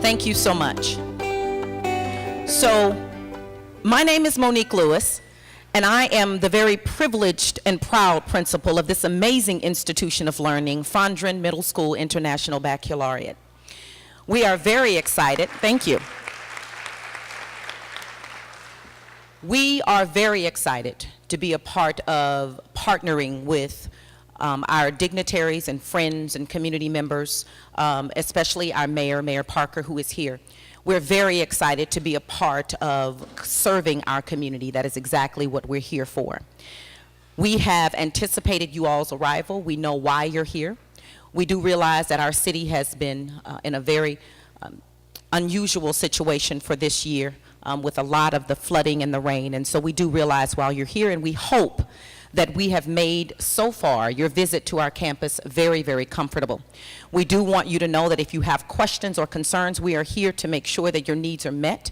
Thank you so much. So, my name is Monique Lewis, and I am the very privileged and proud principal of this amazing institution of learning, Fondren Middle School International Baccalaureate. We are very excited. Thank you. We are very excited to be a part of partnering with our dignitaries and friends and community members, especially our mayor, Mayor Parker, who is here. We're very excited to be a part of serving our community. That is exactly what we're here for. We have anticipated you all's arrival. We know why you're here. We do realize that our city has been in a very unusual situation for this year with a lot of the flooding and the rain. And so we do realize while you're here, and we hope that we have made so far your visit to our campus very, very comfortable. We do want you to know that if you have questions or concerns, we are here to make sure that your needs are met.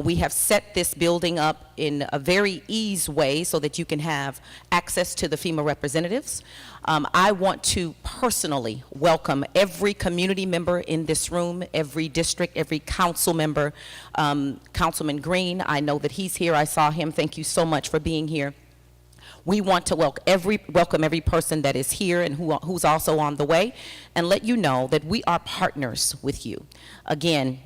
We have set this building up in a very easy way so that you can have access to the FEMA representatives. I want to personally welcome every community member in this room, every district, every council member. Councilman Green, I know that he's here. I saw him. Thank you so much for being here. We want to welcome every person that is here and who's also on the way, and let you know that we are partners with you. Again,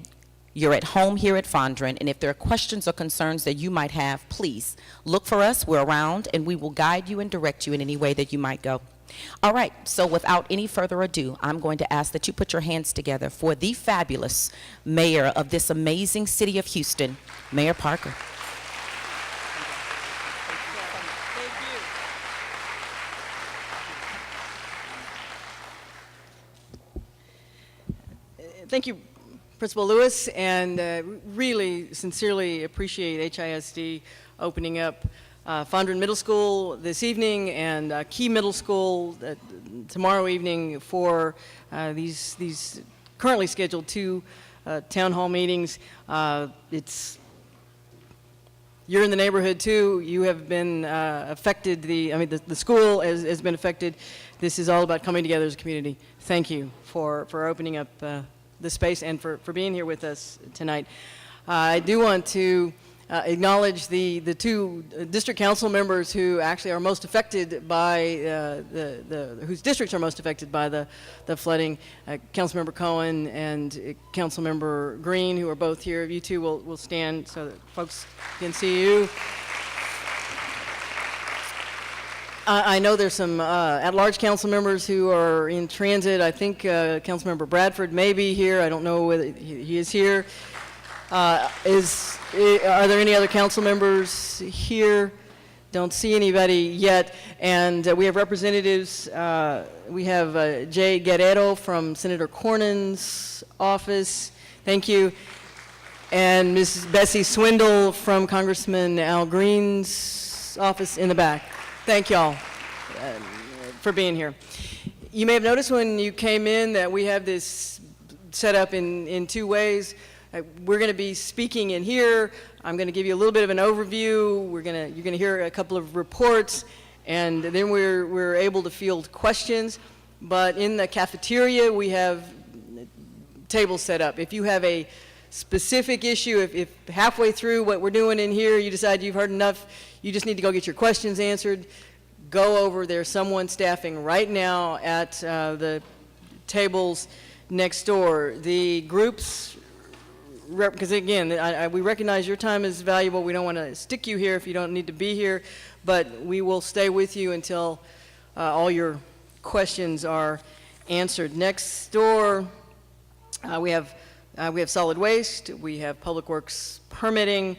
you're at home here at Fondren, and if there are questions or concerns that you might have, please look for us. We're around, and we will guide you and direct you in any way that you might go. All right, so without any further ado, I'm going to ask that you put your hands together for the fabulous mayor of this amazing city of Houston, Mayor Parker. Thank you, Principal Lewis, and really sincerely appreciate HISD opening up Fondren Middle School this evening and Key Middle School tomorrow evening for these currently scheduled two town hall meetings. You're in the neighborhood too. You have been affected. The school has been affected. This is all about coming together as a community. Thank you for opening up the space and for being here with us tonight. I do want to acknowledge the two district council members who actually are most affected by whose districts are most affected by the flooding. Councilmember Cohen and Councilmember Green, who are both here. You two will stand so that folks can see you. I know there's some at-large council members who are in transit. I think Councilmember Bradford may be here. I don't know whether he is here. Are there any other council members here? Don't see anybody yet. And we have representatives. We have Jay Guerrero from Senator Cornyn's office. Thank you. And Mrs. Bessie Swindle from Congressman Al Green's office in the back. Thank y'all for being here. You may have noticed when you came in that we have this set up in two ways. We're going to be speaking in here. I'm going to give you a little bit of an overview. You're going to hear a couple of reports, and then we're able to field questions. But in the cafeteria, we have tables set up. If you have a specific issue, if halfway through what we're doing in here you decide you've heard enough, you just need to go get your questions answered, go over. There's someone staffing right now at the tables next door. The groups, because again, we recognize your time is valuable. We don't want to stick you here if you don't need to be here, but we will stay with you until all your questions are answered. Next door, we have solid waste, we have public works permitting,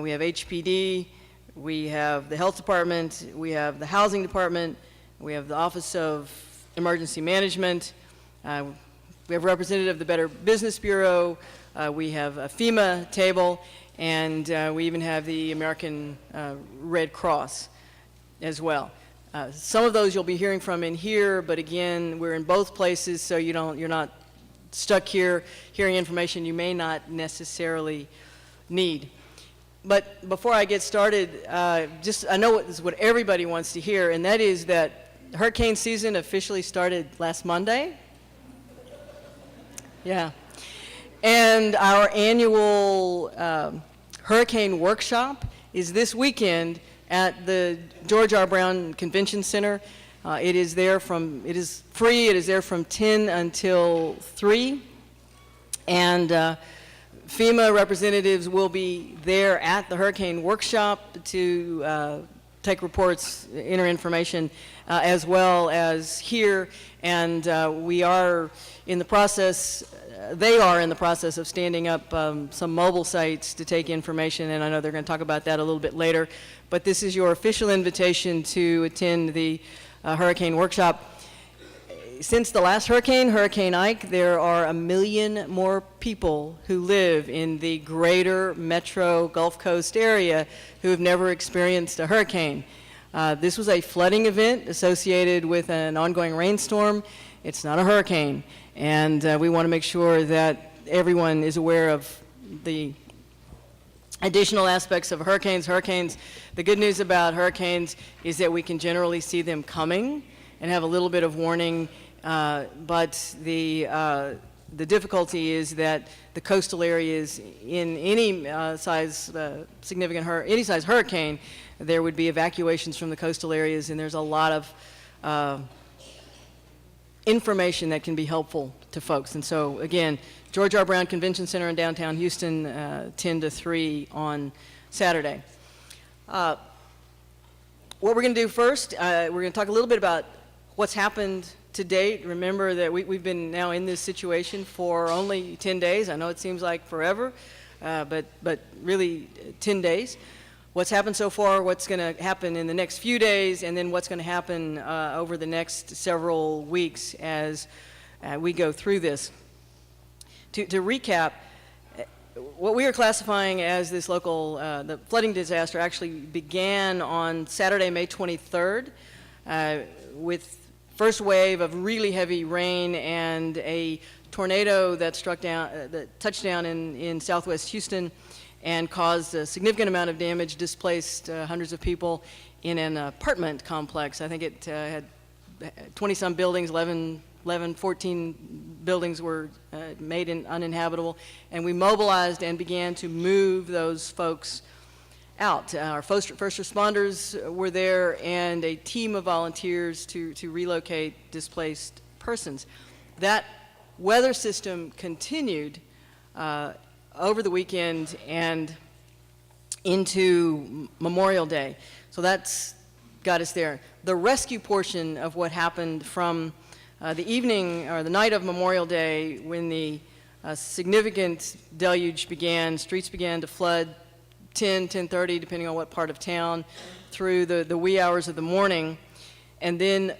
we have HPD, we have the health department, we have the housing department, we have the Office of Emergency Management, we have a representative of the Better Business Bureau, we have a FEMA table, and we even have the American Red Cross as well. Some of those you'll be hearing from in here, but again, we're in both places, so you're not stuck here hearing information you may not necessarily need. But before I get started, I know this is what everybody wants to hear, and that is that hurricane season officially started last Monday. Yeah. And our annual hurricane workshop is this weekend at the George R. Brown Convention Center. It is free. It is there from 10 until 3. And FEMA representatives will be there at the hurricane workshop to take reports, enter information, as well as here. And we are in the process, they are in the process of standing up some mobile sites to take information, and I know they're going to talk about that a little bit later. But this is your official invitation to attend the hurricane workshop. Since the last hurricane, Hurricane Ike, there are 1 million more people who live in the greater metro Gulf Coast area who have never experienced a hurricane. This was a flooding event associated with an ongoing rainstorm. It's not a hurricane, and we want to make sure that everyone is aware of the additional aspects of hurricanes. The good news about hurricanes is that we can generally see them coming and have a little bit of warning, but the difficulty is that the coastal areas in any size any size hurricane, there would be evacuations from the coastal areas, and there's a lot of information that can be helpful to folks. And so again, George R. Brown Convention Center in downtown Houston, 10 to 3 on Saturday. What we're going to do first, we're going to talk a little bit about what's happened to date. Remember that we've been now in this situation for only 10 days. I know it seems like forever, but really 10 days. What's happened so far, what's going to happen in the next few days, and then what's going to happen over the next several weeks as we go through this. To recap, what we are classifying as this local, the flooding disaster actually began on Saturday, May 23rd, with first wave of really heavy rain and a tornado that touched down in southwest Houston and caused a significant amount of damage, displaced hundreds of people in an apartment complex. I think it had 20-some buildings, 14 buildings were made uninhabitable, and we mobilized and began to move those folks out. Our first responders were there, and a team of volunteers to relocate displaced persons. That weather system continued over the weekend and into Memorial Day. So that's got us there. The rescue portion of what happened from the evening or the night of Memorial Day, when the significant deluge began, streets began to flood, 10:30, depending on what part of town, through the wee hours of the morning. And then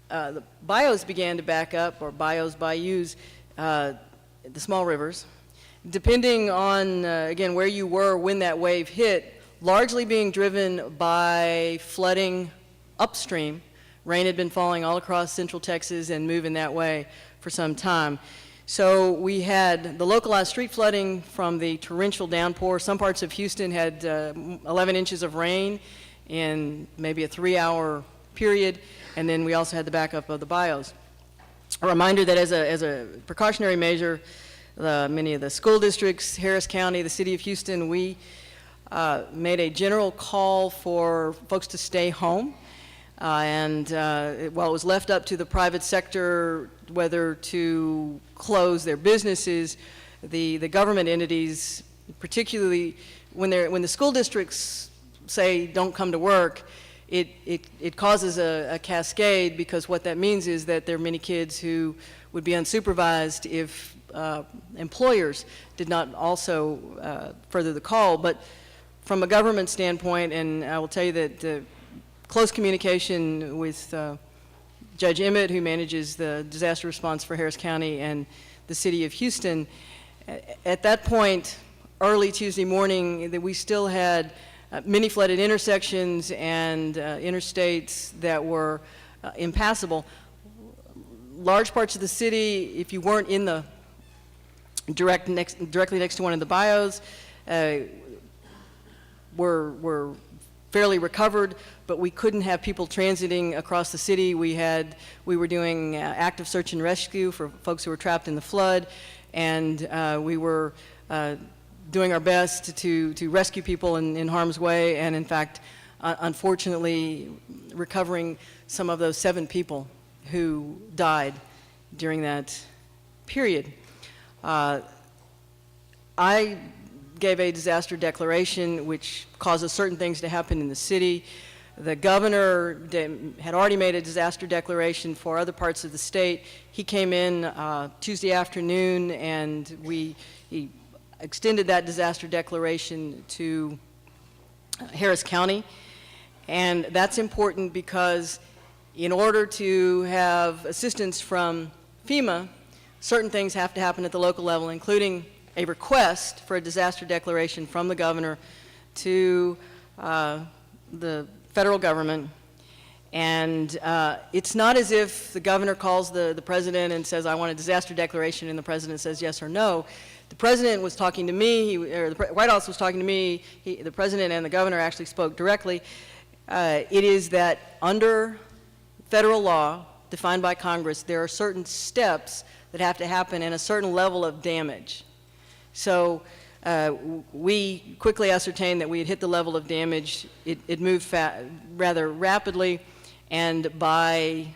the bayous began to back up, or bayous, the small rivers, depending on, again, where you were when that wave hit, largely being driven by flooding upstream. Rain had been falling all across central Texas and moving that way for some time. So we had the localized street flooding from the torrential downpour. Some parts of Houston had 11 inches of rain in maybe a 3-hour period, and then we also had the backup of the bayous. A reminder that as a precautionary measure, many of the school districts, Harris County, the city of Houston, we made a general call for folks to stay home. While it was left up to the private sector whether to close their businesses, the government entities, particularly when the school districts say don't come to work, it causes a cascade, because what that means is that there are many kids who would be unsupervised if employers did not also further the call. But from a government standpoint, and I will tell you that close communication with Judge Emmett, who manages the disaster response for Harris County and the city of Houston, at that point, early Tuesday morning, that we still had many flooded intersections and interstates that were impassable. Large parts of the city, if you weren't in the directly next to one of the bayous, were fairly recovered, but we couldn't have people transiting across the city. We were doing active search and rescue for folks who were trapped in the flood. and we were doing our best to rescue people in harm's way, and in fact, unfortunately, recovering some of those 7 people who died during that period. I gave a disaster declaration which causes certain things to happen in the city. The governor had already made a disaster declaration for other parts of the state. He came in Tuesday afternoon, and he extended that disaster declaration to Harris County. And that's important because in order to have assistance from FEMA, certain things have to happen at the local level, including a request for a disaster declaration from the governor to the federal government. And it's not as if the governor calls the president and says, I want a disaster declaration, and the president says yes or no. The president was talking to me, or the White House was talking to me, the president and the governor actually spoke directly. It is that under federal law defined by Congress, there are certain steps that have to happen and a certain level of damage. So we quickly ascertained that we had hit the level of damage. It moved rather rapidly, and by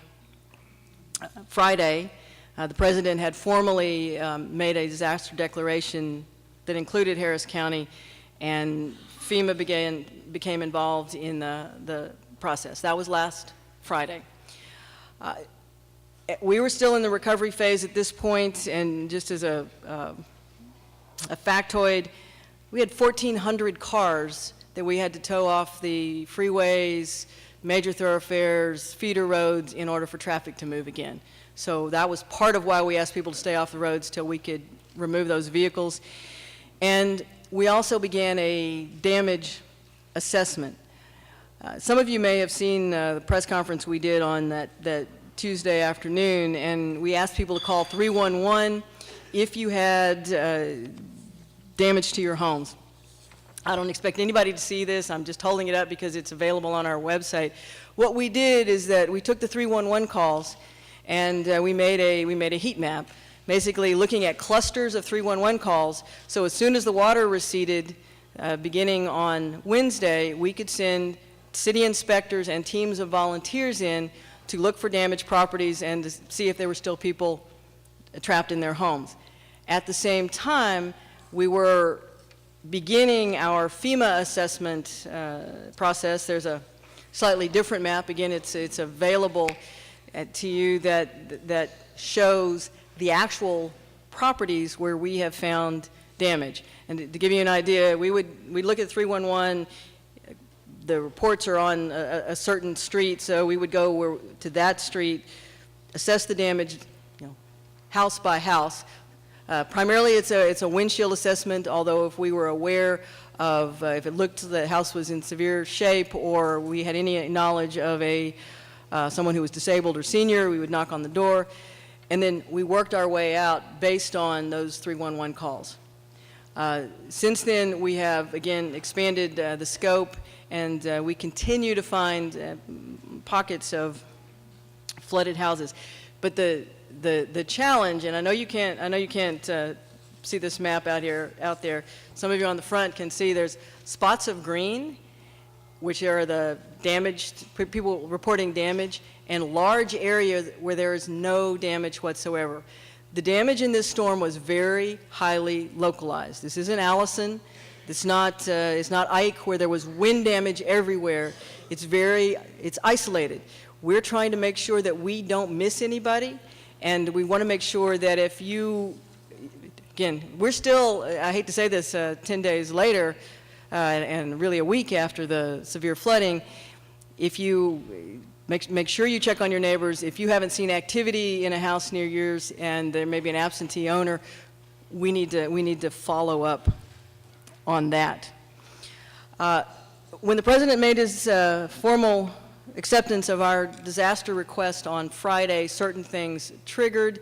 Friday, the president had formally made a disaster declaration that included Harris County, and FEMA became involved in the process. That was last Friday. We were still in the recovery phase at this point, and just as a factoid, we had 1,400 cars that we had to tow off the freeways, major thoroughfares, feeder roads in order for traffic to move again. So that was part of why we asked people to stay off the roads till we could remove those vehicles. And we also began a damage assessment. Some of you may have seen the press conference we did on that Tuesday afternoon, and we asked people to call 311 if you had damage to your homes. I don't expect anybody to see this. I'm just holding it up because it's available on our website. What we did is that we took the 311 calls, and we made a heat map, basically looking at clusters of 311 calls. So as soon as the water receded, beginning on Wednesday, we could send city inspectors and teams of volunteers in to look for damaged properties and to see if there were still people trapped in their homes. At the same time, we were beginning our FEMA assessment process. There's a slightly different map. Again, it's available to you that shows the actual properties where we have found damage. And to give you an idea, we look at 311. The reports are on a certain street, so we would go to that street, assess the damage, house by house. Primarily, it's a windshield assessment. Although, if we were aware of if it looked the house was in severe shape, or we had any knowledge of someone who was disabled or senior, we would knock on the door, and then we worked our way out based on those 311 calls. Since then, we have again expanded the scope, and we continue to find pockets of flooded houses. But the challenge, and I know you can't see this map out there. Some of you on the front can see there's spots of green, which are the damaged, people reporting damage, and large areas where there is no damage whatsoever. The damage in this storm was very highly localized. This isn't Allison. It's not Ike, where there was wind damage everywhere. It's isolated. We're trying to make sure that we don't miss anybody, and we want to make sure that if you, again, we're still, I hate to say this, 10 days later, and really a week after the severe flooding, if you make sure you check on your neighbors. If you haven't seen activity in a house near yours and there may be an absentee owner, we need to follow up on that. When the president made his formal acceptance of our disaster request on Friday, certain things triggered.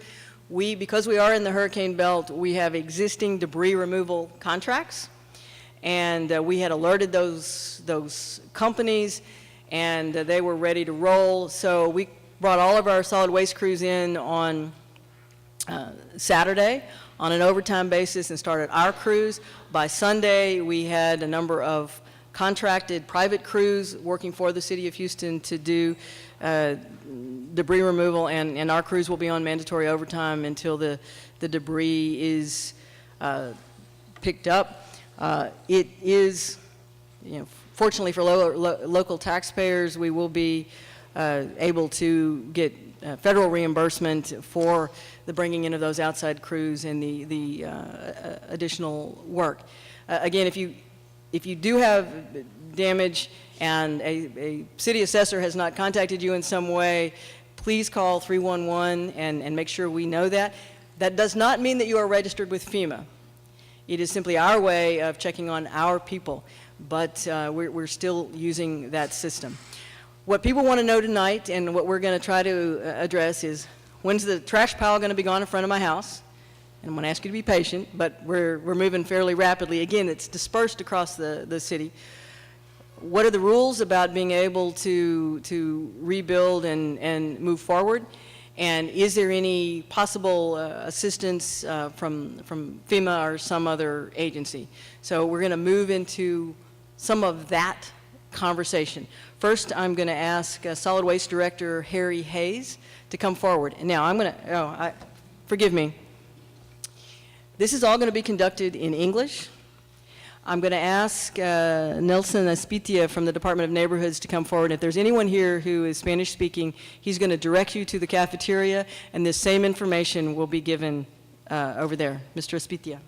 Because we are in the hurricane belt, we have existing debris removal contracts, and we had alerted those companies, and they were ready to roll. So we brought all of our solid waste crews in on Saturday. on an overtime basis and started our crews. By Sunday, we had a number of contracted private crews working for the City of Houston to do debris removal, and our crews will be on mandatory overtime until the debris is picked up. It is, fortunately for local taxpayers, we will be able to get federal reimbursement for the bringing in of those outside crews and the additional work. Again, if you do have damage and a city assessor has not contacted you in some way, please call 311 and make sure we know that. That does not mean that you are registered with FEMA. It is simply our way of checking on our people, but we're still using that system. What people want to know tonight, and what we're going to try to address, is when's the trash pile going to be gone in front of my house? And I'm going to ask you to be patient, but we're moving fairly rapidly. Again, it's dispersed across the city. What are the rules about being able to rebuild and move forward? And is there any possible assistance from FEMA or some other agency? So we're going to move into some of that conversation. First, I'm going to ask Solid Waste Director Harry Hayes to come forward. And now I'm going to, forgive me. This is all going to be conducted in English. I'm going to ask Nelson Aspitia from the Department of Neighborhoods to come forward. If there's anyone here who is Spanish speaking, he's going to direct you to the cafeteria, and this same information will be given over there. Mr. Aspitia.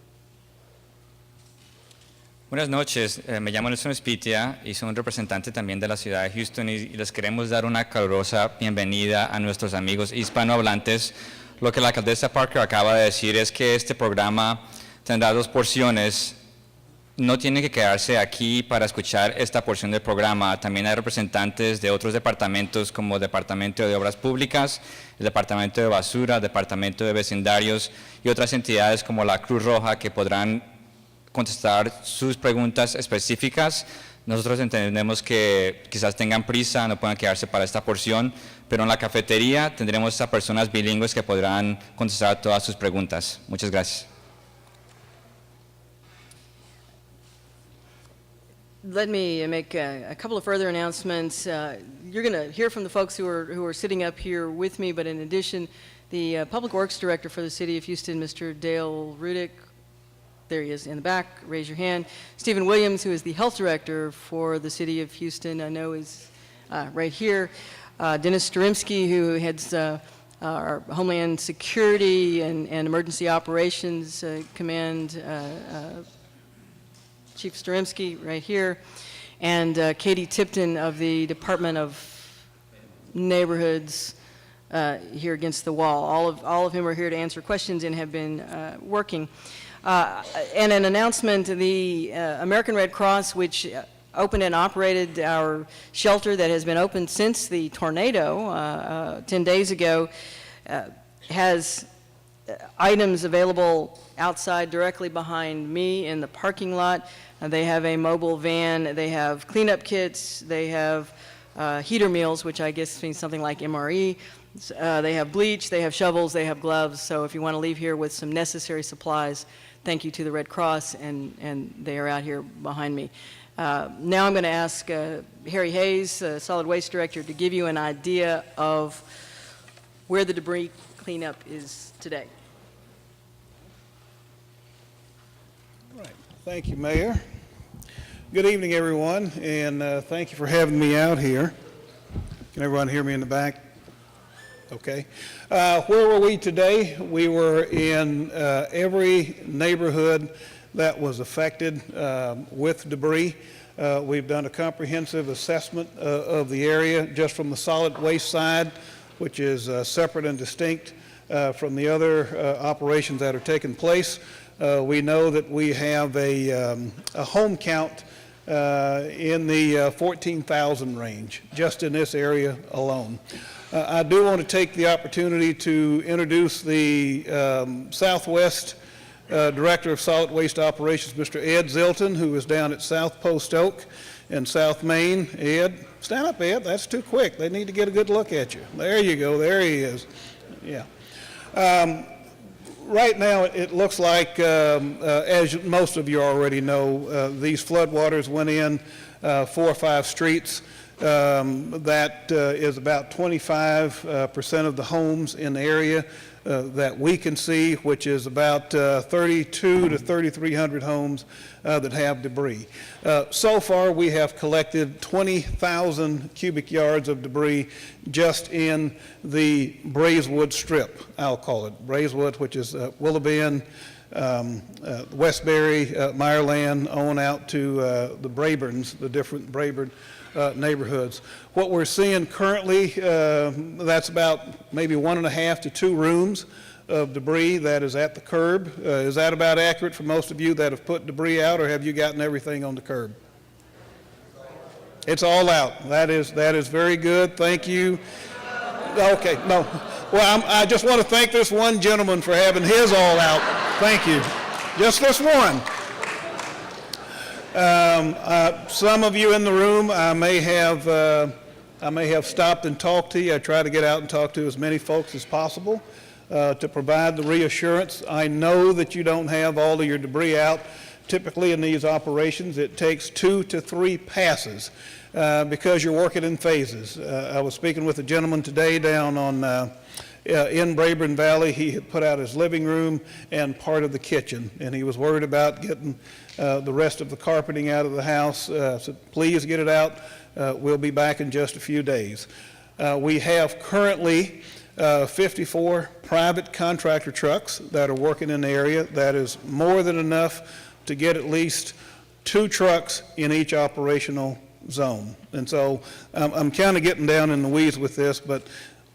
Buenas noches, me llamo Nelson Aspitia y soy un representante también de la ciudad de Houston y les queremos dar una calurosa bienvenida a nuestros amigos hispanohablantes. Lo que la alcaldesa Parker acaba de decir es que este programa tendrá dos porciones. No tienen que quedarse aquí para escuchar esta porción del programa. También hay representantes de otros departamentos como el Departamento de Obras Públicas, el Departamento de Basura, el Departamento de Vecindarios y otras entidades como la Cruz Roja que podrán contestar sus preguntas específicas. Nosotros entendemos que quizás tengan prisa, no puedan quedarse para esta porción, pero en la cafetería tendremos a personas bilingües que podrán contestar todas sus preguntas. Muchas gracias. Let me make a couple of further announcements. You're going to hear from the folks who are sitting up here with me, but in addition, the Public Works Director for the City of Houston, Mr. Dale Rudick, there he is in the back, raise your hand. Stephen Williams, who is the Health Director for the City of Houston, I know is right here. Dennis Starymski, who heads our Homeland Security and Emergency Operations Command, Chief Starymski right here, and Katie Tipton of the Department of Neighborhoods here against the wall. All of whom are here to answer questions and have been working. And an announcement, the American Red Cross, which opened and operated our shelter that has been open since the tornado 10 days ago, has items available outside directly behind me in the parking lot. They have a mobile van, they have cleanup kits, they have heater meals, which I guess means something like MRE. They have bleach, they have shovels, they have gloves. So if you want to leave here with some necessary supplies, thank you to the Red Cross, and they are out here behind me. Now I'm going to ask Harry Hayes, Solid Waste Director, to give you an idea of where the debris cleanup is today. Right. Thank you, Mayor. Good evening, everyone, and thank you for having me out here. Can everyone hear me in the back? Okay. Where were we today? We were in every neighborhood that was affected with debris. We've done a comprehensive assessment of the area just from the solid waste side, which is separate and distinct from the other operations that are taking place. We know that we have a home count in the 14,000 range, just in this area alone. I do want to take the opportunity to introduce the Southwest Director of Solid Waste Operations, Mr. Ed Zilton, who is down at South Post Oak in South Main. Ed, stand up, Ed. That's too quick. They need to get a good look at you. There you go. There he is. Yeah. right now, it looks like, as most of you already know, these floodwaters went in 4 or 5 streets. That is about 25% of the homes in the area that we can see, which is about 32 to 3,300 homes that have debris. So far, we have collected 20,000 cubic yards of debris just in the Braeswood Strip, I'll call it. Braeswood, which is Willow Bend, Westbury, Meyerland, on out to the Braeburns, the different Braeburn neighborhoods. What we're seeing currently, that's about maybe 1.5 to 2 rooms of debris that is at the curb. Is that about accurate for most of you that have put debris out, or have you gotten everything on the curb? It's all out. That is very good. Thank you. Okay, no. Well, I just want to thank this one gentleman for having his all out. Thank you. Just this one. Some of you in the room, I may have stopped and talked to you. I try to get out and talk to as many folks as possible to provide the reassurance. I know that you don't have all of your debris out. Typically in these operations, it takes 2 to 3 passes because you're working in phases. I was speaking with a gentleman today down on in Braeburn Valley. He had put out his living room and part of the kitchen, and he was worried about getting the rest of the carpeting out of the house. So please get it out. We'll be back in just a few days. We have currently 54 private contractor trucks that are working in the area. That is more than enough to get at least 2 trucks in each operational zone. And so I'm kind of getting down in the weeds with this, but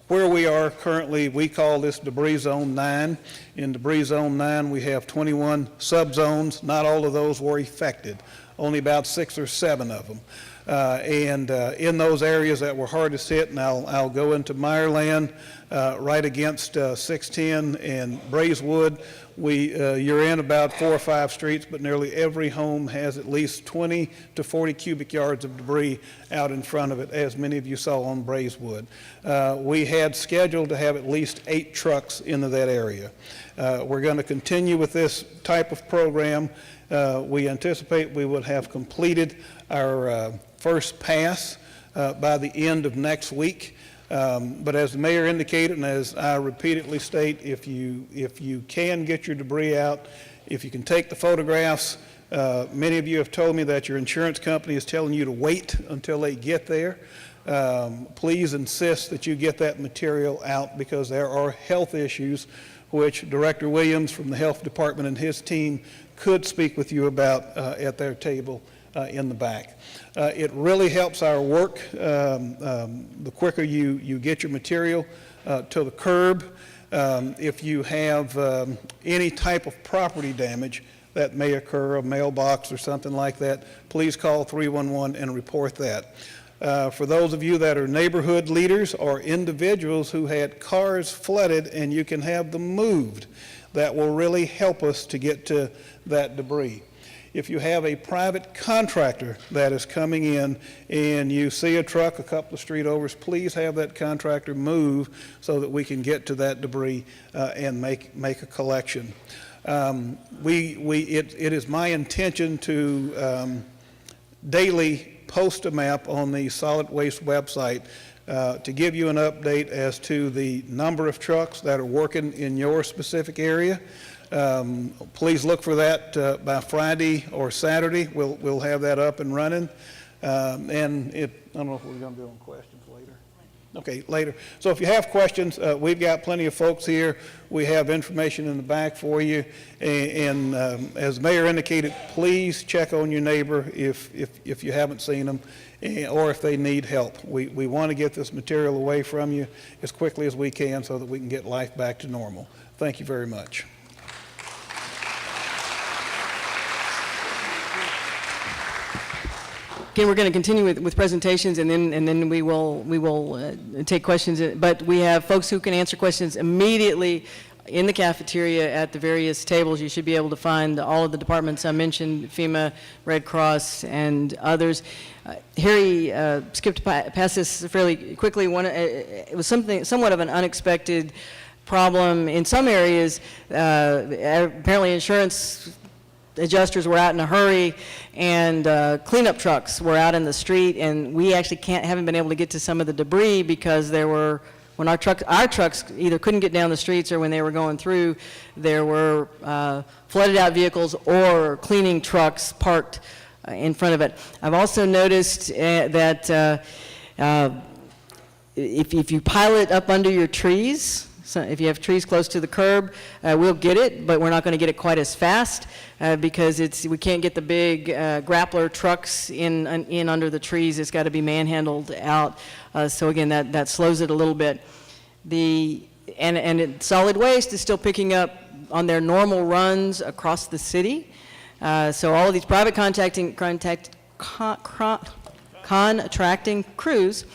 where we are currently, we call this Debris Zone 9. In Debris Zone 9, we have 21 subzones. Not all of those were affected, only about 6 or 7 of them. And in those areas that were hardest hit, and I'll go into Meyerland, right against 610 and Braeswood, you're in about 4 or 5 streets, but nearly every home has at least 20 to 40 cubic yards of debris out in front of it, as many of you saw on Braeswood. We had scheduled to have at least 8 trucks into that area. We're going to continue with this type of program. We anticipate we will have completed our first pass by the end of next week. But as the mayor indicated, and as I repeatedly state, if you can get your debris out, if you can take the photographs, many of you have told me that your insurance company is telling you to wait until they get there. Please insist that you get that material out, because there are health issues which Director Williams from the health department and his team could speak with you about at their table in the back. It really helps our work the quicker you get your material to the curb. If you have any type of property damage that may occur, a mailbox or something like that, please call 311 and report that. For those of you that are neighborhood leaders or individuals who had cars flooded and you can have them moved, that will really help us to get to that debris. If you have a private contractor that is coming in and you see a truck a couple of street overs, please have that contractor move so that we can get to that debris and make a collection. It is my intention to daily post a map on the solid waste website to give you an update as to the number of trucks that are working in your specific area. Please look for that by Friday or Saturday. We'll have that up and running. And I don't know if we're going to do on questions later. Okay, later. So if you have questions, we've got plenty of folks here. We have information in the back for you. And as the mayor indicated, please check on your neighbor if you haven't seen them or if they need help. We want to get this material away from you as quickly as we can so that we can get life back to normal. Thank you very much. Again, we're going to continue with presentations, and then we will take questions. But we have folks who can answer questions immediately in the cafeteria at the various tables. You should be able to find all of the departments I mentioned: FEMA, Red Cross, and others. Harry skipped past this fairly quickly. It was somewhat of an unexpected problem in some areas. Apparently insurance adjusters were out in a hurry, and cleanup trucks were out in the street, and we actually haven't been able to get to some of the debris because there were, when our trucks either couldn't get down the streets, or when they were going through, there were flooded out vehicles or cleaning trucks parked in front of it. I've also noticed that if you pile it up under your trees, so if you have trees close to the curb, we'll get it, but we're not going to get it quite as fast because we can't get the big grappler trucks in under the trees. It's got to be manhandled out. So again, that slows it a little bit. Solid waste is still picking up on their normal runs across the city. So all of these private contracting crews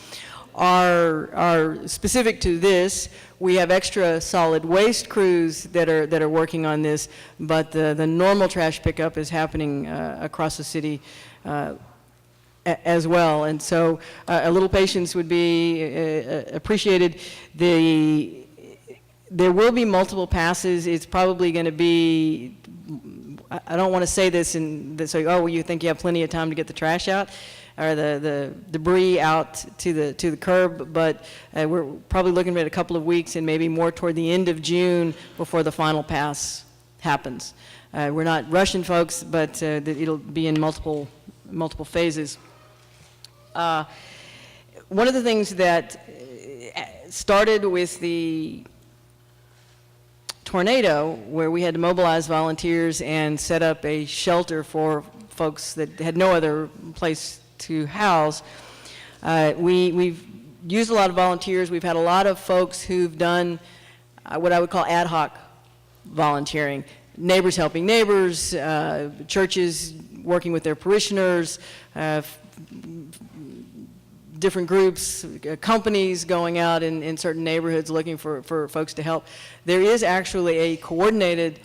are specific to this. We have extra solid waste crews that are working on this, but the normal trash pickup is happening across the city as well. And so a little patience would be appreciated. There will be multiple passes. It's probably going to be, I don't want to say this and say, oh, well, you think you have plenty of time to get the trash out or the debris out to the curb, but we're probably looking at a couple of weeks and maybe more toward the end of June before the final pass happens. We're not rushing folks, but it'll be in multiple phases. One of the things that started with the tornado, where we had to mobilize volunteers and set up a shelter for folks that had no other place to house. We've used a lot of volunteers. We've had a lot of folks who've done what I would call ad hoc volunteering. Neighbors helping neighbors, churches working with their parishioners, different groups, companies going out in certain neighborhoods looking for folks to help. There is actually a coordinated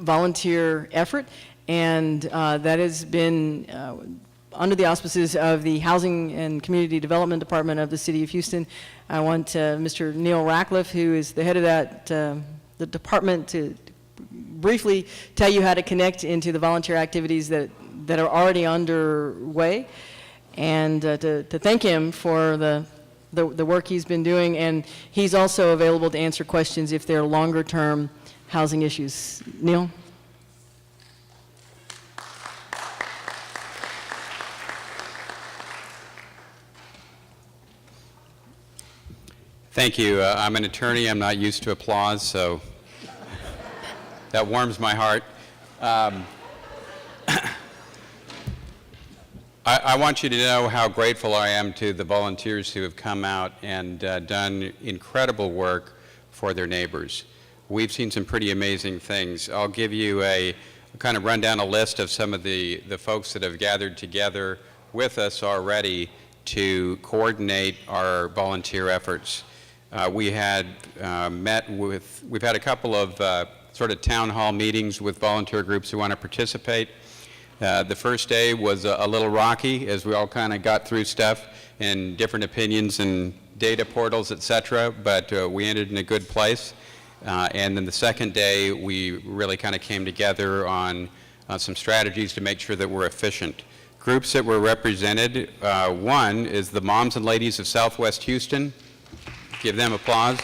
volunteer effort, and that has been under the auspices of the Housing and Community Development Department of the City of Houston. I want Mr. Neil Ratcliffe, who is the head of the department, to briefly tell you how to connect into the volunteer activities that are already underway, and to thank him for the work he's been doing. And he's also available to answer questions if there are longer-term housing issues. Neil? Thank you. I'm an attorney. I'm not used to applause, so that warms my heart. I want you to know how grateful I am to the volunteers who have come out and done incredible work for their neighbors. We've seen some pretty amazing things. I'll give you a kind of run down a list of some of the folks that have gathered together with us already to coordinate our volunteer efforts. We've had a couple of sort of town hall meetings with volunteer groups who want to participate. The first day was a little rocky as we all kind of got through stuff and different opinions and data portals, etc., but we ended in a good place. And then the second day, we really kind of came together on some strategies to make sure that we're efficient. Groups that were represented, one is the Moms and Ladies of Southwest Houston. Give them applause.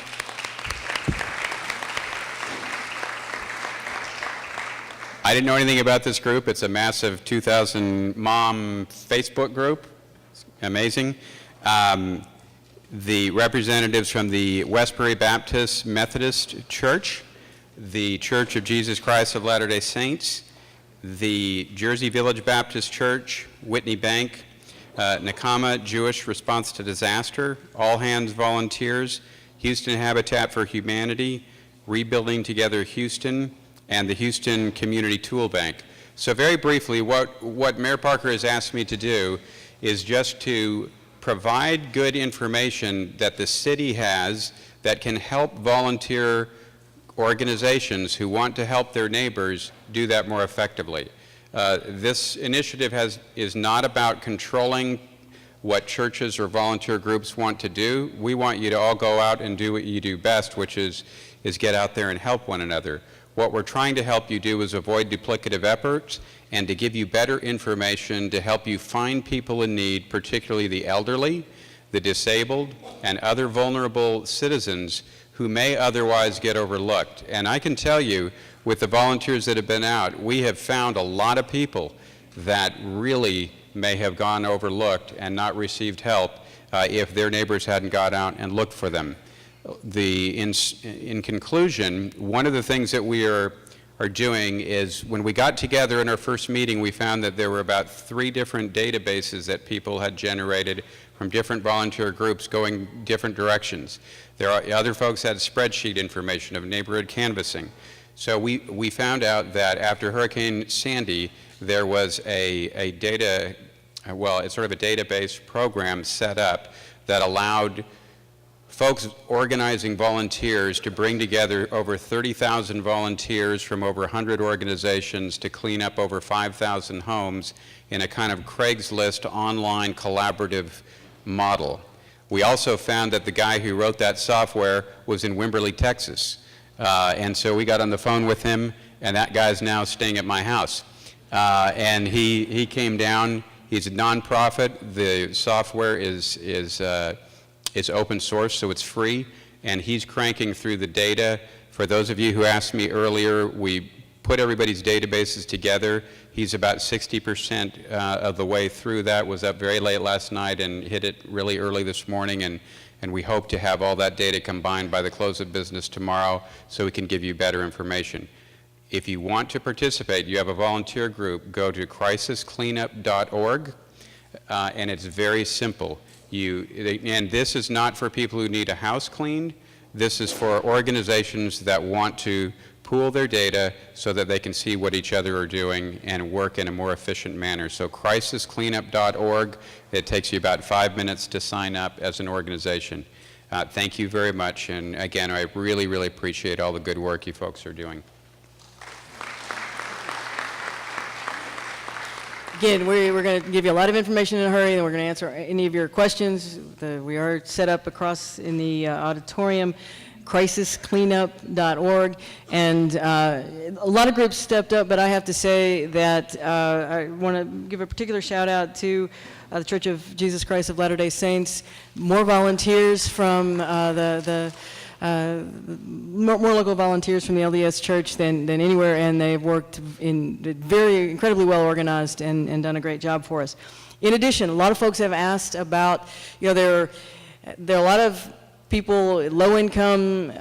I didn't know anything about this group. It's a massive 2,000 mom Facebook group. It's amazing. The representatives from the Westbury Baptist Methodist Church, the Church of Jesus Christ of Latter-day Saints, the Jersey Village Baptist Church, Whitney Bank, Nakama Jewish Response to Disaster, All Hands Volunteers, Houston Habitat for Humanity, Rebuilding Together Houston, and the Houston Community Tool Bank. So very briefly, what Mayor Parker has asked me to do is just to provide good information that the city has that can help volunteer organizations who want to help their neighbors do that more effectively. This initiative is not about controlling what churches or volunteer groups want to do. We want you to all go out and do what you do best, which is get out there and help one another. What we're trying to help you do is avoid duplicative efforts and to give you better information to help you find people in need, particularly the elderly, the disabled, and other vulnerable citizens who may otherwise get overlooked. And I can tell you, with the volunteers that have been out, we have found a lot of people that really may have gone overlooked and not received help if their neighbors hadn't got out and looked for them. In conclusion, one of the things that we are doing is, when we got together in our first meeting, we found that there were about 3 different databases that people had generated from different volunteer groups going different directions. Other folks had spreadsheet information of neighborhood canvassing. So we found out that after Hurricane Sandy, there was a it's sort of a database program set up that allowed folks organizing volunteers to bring together over 30,000 volunteers from over 100 organizations to clean up over 5,000 homes in a kind of Craigslist online collaborative model. We also found that the guy who wrote that software was in Wimberley, Texas. And so we got on the phone with him, and that guy's now staying at my house. And he came down. He's a nonprofit. The software is open source, so it's free, and he's cranking through the data. For those of you who asked me earlier, we put everybody's databases together. He's about 60% of the way through that, was up very late last night and hit it really early this morning, and we hope to have all that data combined by the close of business tomorrow so we can give you better information. If you want to participate, you have a volunteer group, go to crisiscleanup.org, and it's very simple. And this is not for people who need a house cleaned. This is for organizations that want to pool their data so that they can see what each other are doing and work in a more efficient manner. So crisiscleanup.org, it takes you about 5 minutes to sign up as an organization. Thank you very much, and again, I really, really appreciate all the good work you folks are doing. Again, we're going to give you a lot of information in a hurry, and we're going to answer any of your questions. We are set up across in the auditorium, crisiscleanup.org, and a lot of groups stepped up, but I have to say that I want to give a particular shout out to the Church of Jesus Christ of Latter-day Saints. More volunteers from more local volunteers from the LDS Church than anywhere, and they've worked very incredibly well organized and done a great job for us. In addition, a lot of folks have asked about, there are a lot of people, low income,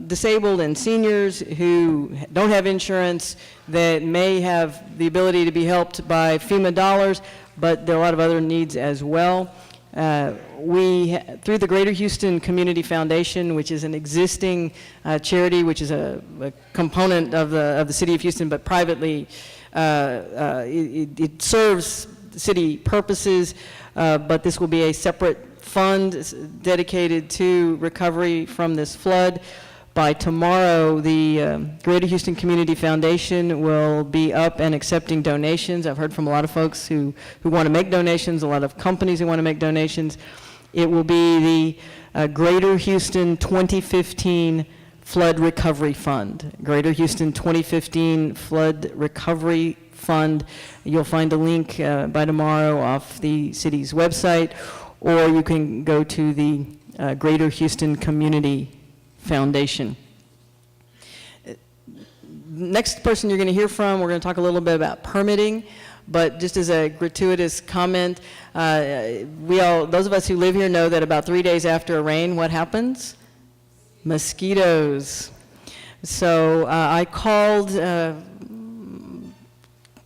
disabled and seniors who don't have insurance that may have the ability to be helped by FEMA dollars, but there are a lot of other needs as well. Through the Greater Houston Community Foundation, which is an existing charity, which is a component of the City of Houston, but privately, it serves city purposes, but this will be a separate fund dedicated to recovery from this flood. By tomorrow, the Greater Houston Community Foundation will be up and accepting donations. I've heard from a lot of folks who want to make donations, a lot of companies who want to make donations. It will be the Greater Houston 2015 Flood Recovery Fund. Greater Houston 2015 Flood Recovery Fund. You'll find a link by tomorrow off the city's website, or you can go to the Greater Houston Community Foundation. Next person you're going to hear from, we're going to talk a little bit about permitting, but just as a gratuitous comment, those of us who live here know that about 3 days after a rain, what happens? Mosquitoes. So I called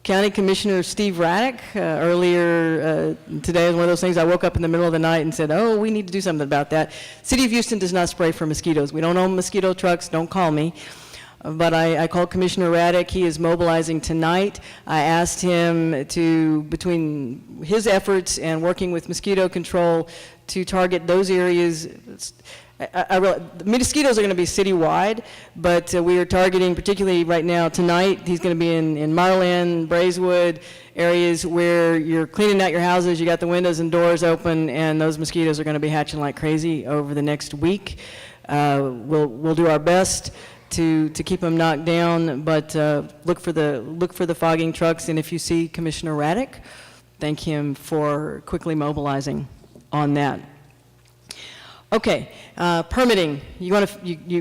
County Commissioner Steve Raddick earlier today. Is one of those things I woke up in the middle of the night and said, oh, we need to do something about that. City of Houston does not spray for mosquitoes. We don't own mosquito trucks, don't call me. But I called Commissioner Raddick. He is mobilizing tonight. I asked him to, between his efforts and working with mosquito control, to target those areas the mosquitoes are going to be citywide, but we are targeting, particularly right now, tonight, he's going to be in Marland, Braeswood, areas where you're cleaning out your houses, you got the windows and doors open, and those mosquitoes are going to be hatching like crazy over the next week. We'll do our best to keep them knocked down, but look for the fogging trucks, and if you see Commissioner Raddick, thank him for quickly mobilizing on that. Okay, permitting. You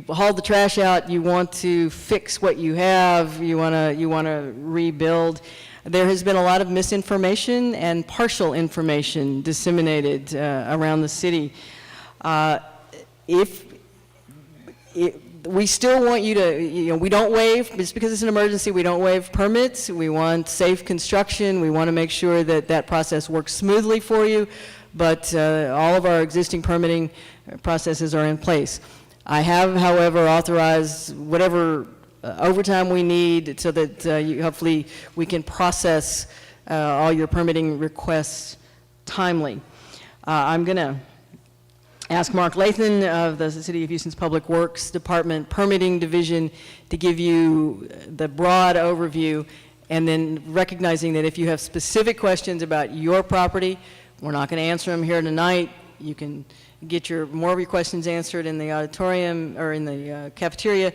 hauled the trash out. You want to fix what you have. You want to rebuild. There has been a lot of misinformation and partial information disseminated around the city. We still want you to, we don't waive, just because it's an emergency, we don't waive permits. We want safe construction. We want to make sure that that process works smoothly for you, but all of our existing permitting processes are in place. I have, however, authorized whatever overtime we need so that hopefully we can process all your permitting requests timely. I'm going to ask Mark Lathan of the City of Houston's Public Works Department Permitting Division to give you the broad overview, and then recognizing that if you have specific questions about your property, we're not going to answer them here tonight. You can get more of your questions answered in the auditorium or in the cafeteria,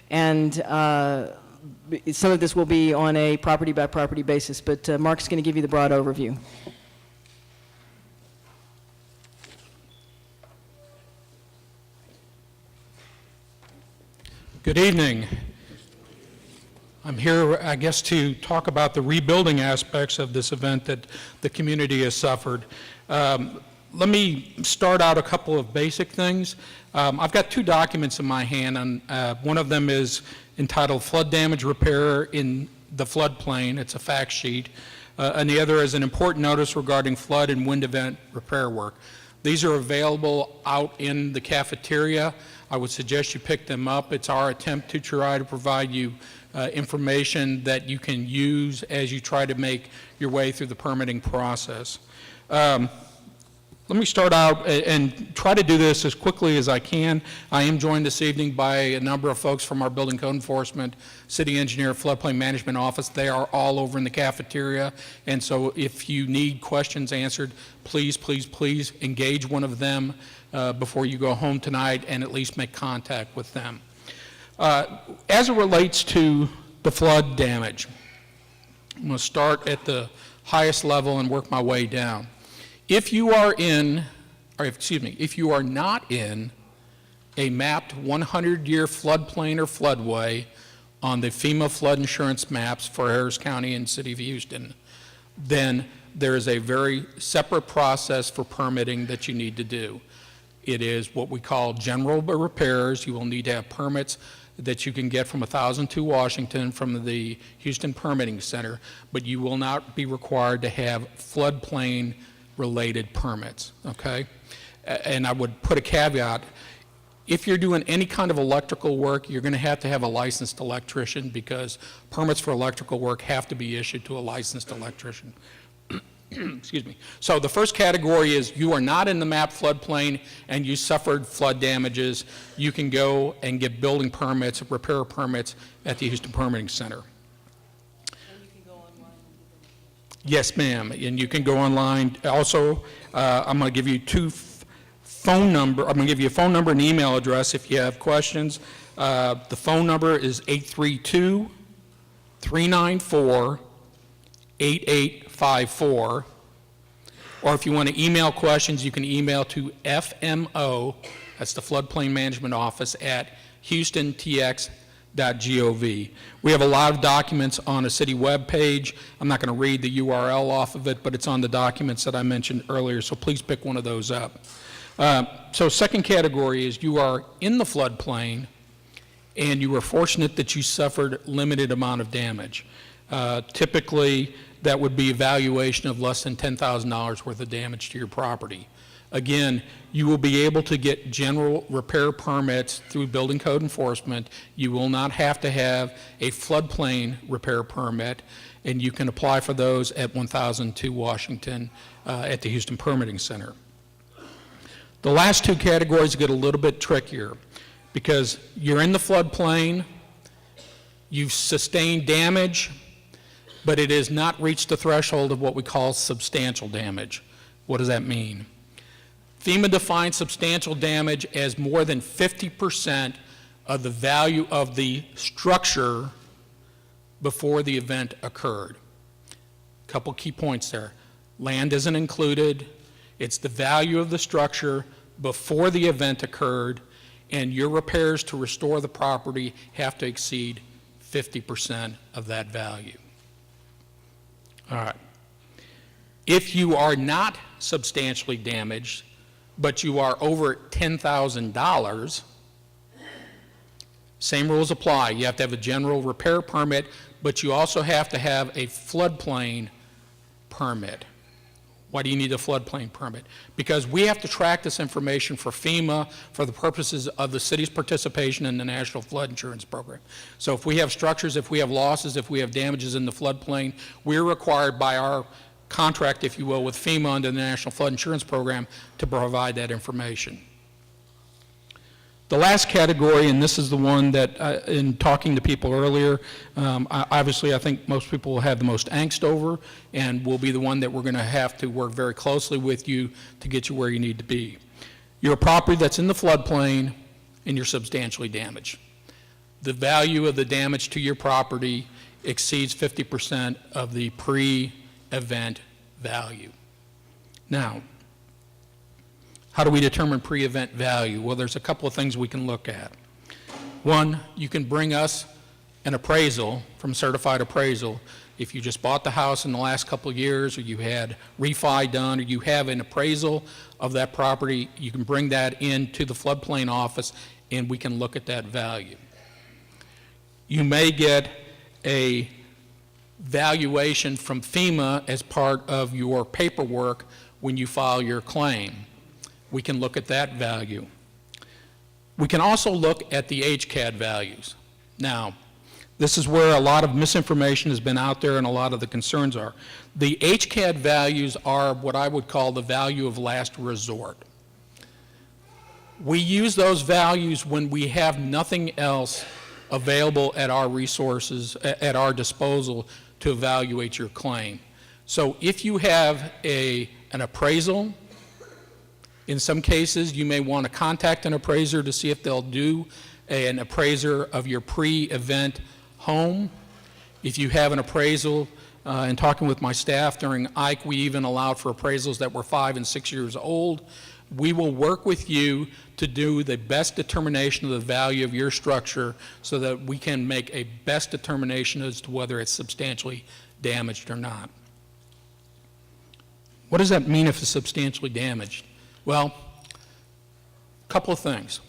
and some of this will be on a property-by-property basis, but Mark's going to give you the broad overview. Good evening. I'm here, I guess, to talk about the rebuilding aspects of this event that the community has suffered. Let me start out a couple of basic things. I've got two documents in my hand, and one of them is entitled Flood Damage Repair in the Floodplain. It's a fact sheet. And the other is an important notice regarding flood and wind event repair work. These are available out in the cafeteria. I would suggest you pick them up. It's our attempt to try to provide you information that you can use as you try to make your way through the permitting process. Let me start out and try to do this as quickly as I can. I am joined this evening by a number of folks from our Building Code Enforcement, City Engineer, Floodplain Management Office. They are all over in the cafeteria, and so if you need questions answered, please, please, please engage one of them before you go home tonight, and at least make contact with them. As it relates to the flood damage, I'm going to start at the highest level and work my way down. If you are if you are not in a mapped 100-year floodplain or floodway on the FEMA flood insurance maps for Harris County and City of Houston, then there is a very separate process for permitting that you need to do. It is what we call general repairs. You will need to have permits that you can get from 1002 Washington from the Houston Permitting Center, but you will not be required to have floodplain related permits, okay? And I would put a caveat, if you're doing any kind of electrical work, you're going to have a licensed electrician, because permits for electrical work have to be issued to a licensed electrician. Excuse me. So the first category is you are not in the map floodplain and you suffered flood damages. You can go and get building permits, repair permits at the Houston Permitting Center. Yes, ma'am, and you can go online. Also, I'm going to give you I'm going to give you a phone number and email address if you have questions. The phone number is 832-394-8854. Or if you want to email questions, you can email to FMO, that's the Floodplain Management Office, at HoustonTX.gov. We have a lot of documents on a city web page. I'm not going to read the URL off of it, but it's on the documents that I mentioned earlier, so please pick one of those up. So second category is you are in the floodplain and you were fortunate that you suffered limited amount of damage. Typically, that would be a valuation of less than $10,000 worth of damage to your property. Again, you will be able to get general repair permits through Building Code Enforcement. You will not have to have a floodplain repair permit, and you can apply for those at 1002 Washington at the Houston Permitting Center. The last two categories get a little bit trickier because you're in the floodplain, you've sustained damage, but it has not reached the threshold of what we call substantial damage. What does that mean? FEMA defines substantial damage as more than 50% of the value of the structure before the event occurred. A couple key points there. Land isn't included. It's the value of the structure before the event occurred, and your repairs to restore the property have to exceed 50% of that value. All right. If you are not substantially damaged, but you are over $10,000, same rules apply. You have to have a general repair permit, but you also have to have a floodplain permit. Why do you need a floodplain permit? Because we have to track this information for FEMA for the purposes of the city's participation in the National Flood Insurance Program. So if we have structures, if we have losses, if we have damages in the floodplain, we're required by our contract, if you will, with FEMA under the National Flood Insurance Program to provide that information. The last category, and this is the one that in talking to people earlier, obviously I think most people will have the most angst over and will be the one that we're going to have to work very closely with you to get you where you need to be. You're a property that's in the floodplain and you're substantially damaged. The value of the damage to your property exceeds 50% of the pre-event value. Now, how do we determine pre-event value? Well, there's a couple of things we can look at. One, you can bring us an appraisal from Certified Appraisal. If you just bought the house in the last couple of years, or you had refi done, or you have an appraisal of that property, you can bring that into the floodplain office and we can look at that value. You may get a valuation from FEMA as part of your paperwork when you file your claim. We can look at that value. We can also look at the HCAD values. Now, this is where a lot of misinformation has been out there and a lot of the concerns are. The HCAD values are what I would call the value of last resort. We use those values when we have nothing else available at our resources, at our disposal to evaluate your claim. So if you have an appraisal, in some cases, you may want to contact an appraiser to see if they'll do an appraiser of your pre-event home. If you have an appraisal, and talking with my staff during Ike, we even allowed for appraisals that were 5 and 6 years old. We will work with you to do the best determination of the value of your structure so that we can make a best determination as to whether it's substantially damaged or not. What does that mean if it's substantially damaged? Well, a couple of things.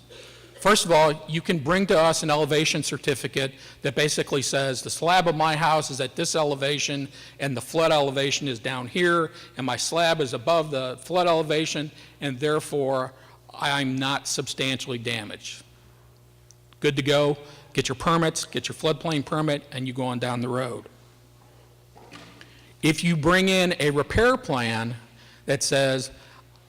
First of all, you can bring to us an elevation certificate that basically says the slab of my house is at this elevation and the flood elevation is down here and my slab is above the flood elevation and therefore I'm not substantially damaged. Good to go. Get your permits, get your floodplain permit, and you go on down the road. If you bring in a repair plan that says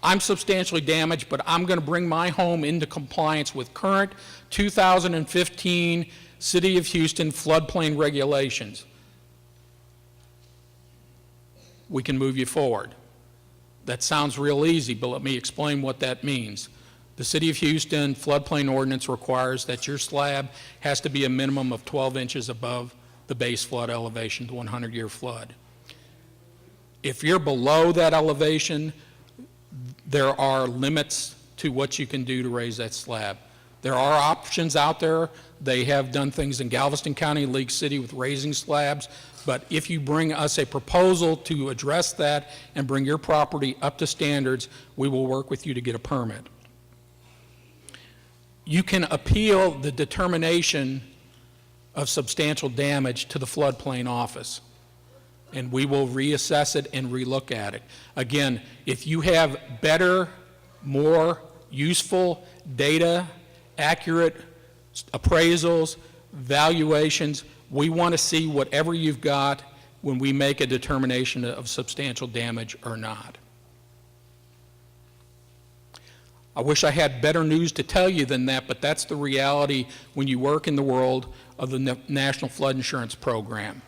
I'm substantially damaged, but I'm going to bring my home into compliance with current 2015 City of Houston floodplain regulations, we can move you forward. That sounds real easy, but let me explain what that means. The City of Houston floodplain ordinance requires that your slab has to be a minimum of 12 inches above the base flood elevation, the 100-year flood. If you're below that elevation, there are limits to what you can do to raise that slab. There are options out there. They have done things in Galveston County, League City with raising slabs, but if you bring us a proposal to address that and bring your property up to standards, we will work with you to get a permit. You can appeal the determination of substantial damage to the floodplain office, and we will reassess it and relook at it. Again, if you have better, more useful data, accurate appraisals, valuations, we want to see whatever you've got when we make a determination of substantial damage or not. I wish I had better news to tell you than that, but that's the reality when you work in the world of the National Flood Insurance Program.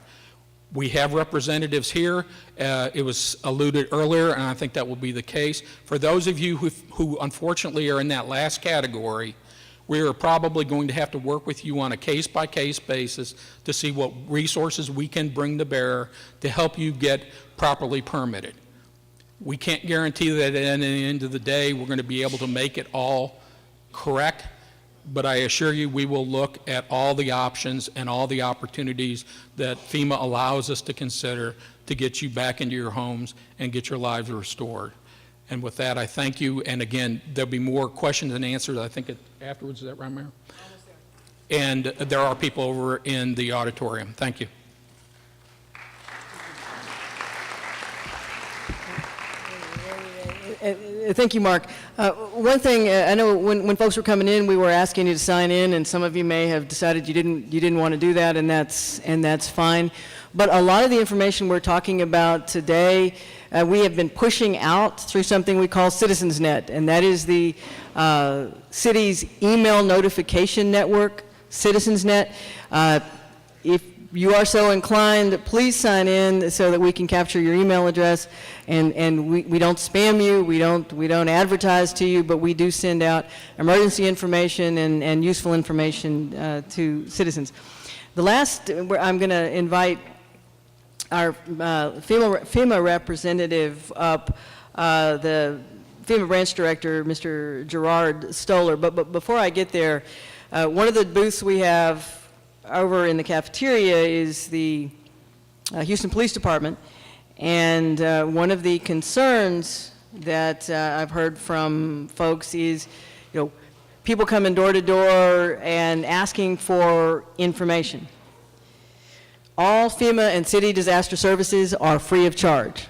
We have representatives here. It was alluded earlier, and I think that will be the case. For those of you who unfortunately are in that last category, we are probably going to have to work with you on a case-by-case basis to see what resources we can bring to bear to help you get properly permitted. We can't guarantee that at the end of the day we're going to be able to make it all correct, but I assure you we will look at all the options and all the opportunities that FEMA allows us to consider to get you back into your homes and get your lives restored. And with that, I thank you. And again, there'll be more questions and answers, I think, afterwards. Is that right, Mayor? And there are people over in the auditorium. Thank you. Thank you, Mark. One thing, I know when folks were coming in, we were asking you to sign in, and some of you may have decided you didn't want to do that, and that's fine. But a lot of the information we're talking about today, we have been pushing out through something we call CitizensNet, and that is the city's email notification network, CitizensNet. If you are so inclined, please sign in so that we can capture your email address, and we don't spam you, we don't advertise to you, but we do send out emergency information and useful information to citizens. The last, I'm going to invite our FEMA representative up, the FEMA branch director, Mr. Gerard Stoller. But before I get there, one of the booths we have over in the cafeteria is the Houston Police Department, and one of the concerns that I've heard from folks is, people coming door to door and asking for information. All FEMA and city disaster services are free of charge.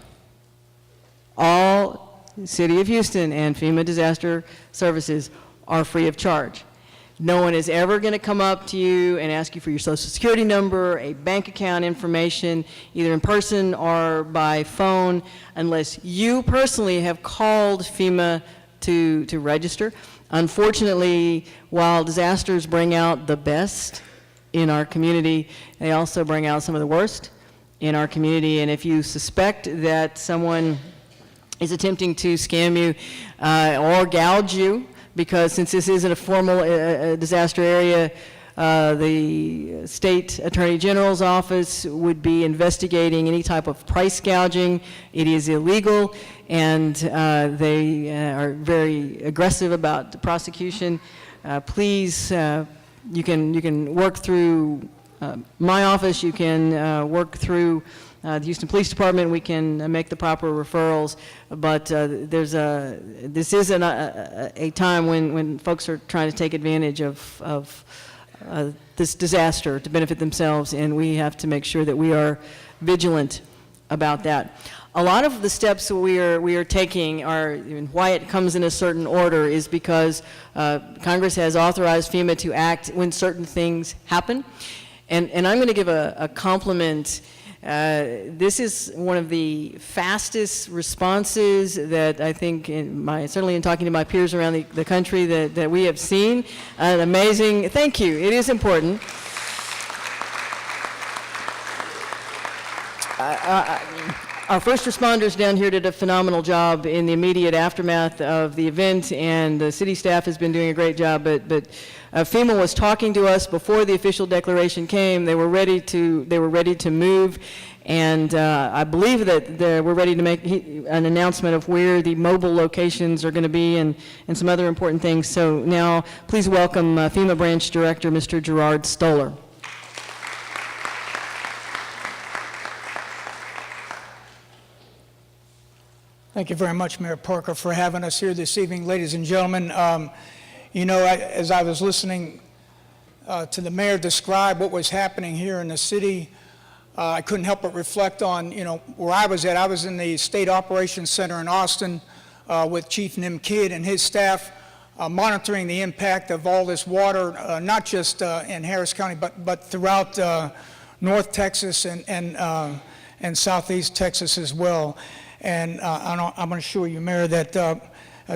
All City of Houston and FEMA disaster services are free of charge. No one is ever going to come up to you and ask you for your social security number, a bank account information, either in person or by phone, unless you personally have called FEMA to register. Unfortunately, while disasters bring out the best in our community, they also bring out some of the worst in our community. And if you suspect that someone is attempting to scam you or gouge you, because since this isn't a formal disaster area, the State Attorney General's office would be investigating any type of price gouging. It is illegal, and they are very aggressive about the prosecution. Please, you can work through my office, you can work through the Houston Police Department, we can make the proper referrals, but this isn't a time when folks are trying to take advantage of this disaster to benefit themselves, and we have to make sure that we are vigilant about that. A lot of the steps that we are taking are, and why it comes in a certain order, is because Congress has authorized FEMA to act when certain things happen. And I'm going to give a compliment. This is one of the fastest responses that I think, certainly in talking to my peers around the country, that we have seen. An amazing, thank you, it is important. Our first responders down here did a phenomenal job in the immediate aftermath of the event, and the city staff has been doing a great job, but FEMA was talking to us before the official declaration came. They were ready to move, and I believe that we're ready to make an announcement of where the mobile locations are going to be and some other important things. So now, please welcome FEMA Branch Director, Mr. Gerard Stoller. Thank you very much, Mayor Parker, for having us here this evening. Ladies and gentlemen, as I was listening to the mayor describe what was happening here in the city, I couldn't help but reflect on, where I was at. I was in the State Operations Center in Austin with Chief Nim Kidd and his staff, monitoring the impact of all this water, not just in Harris County, but throughout North Texas and Southeast Texas as well. And I'm going to assure you, Mayor, that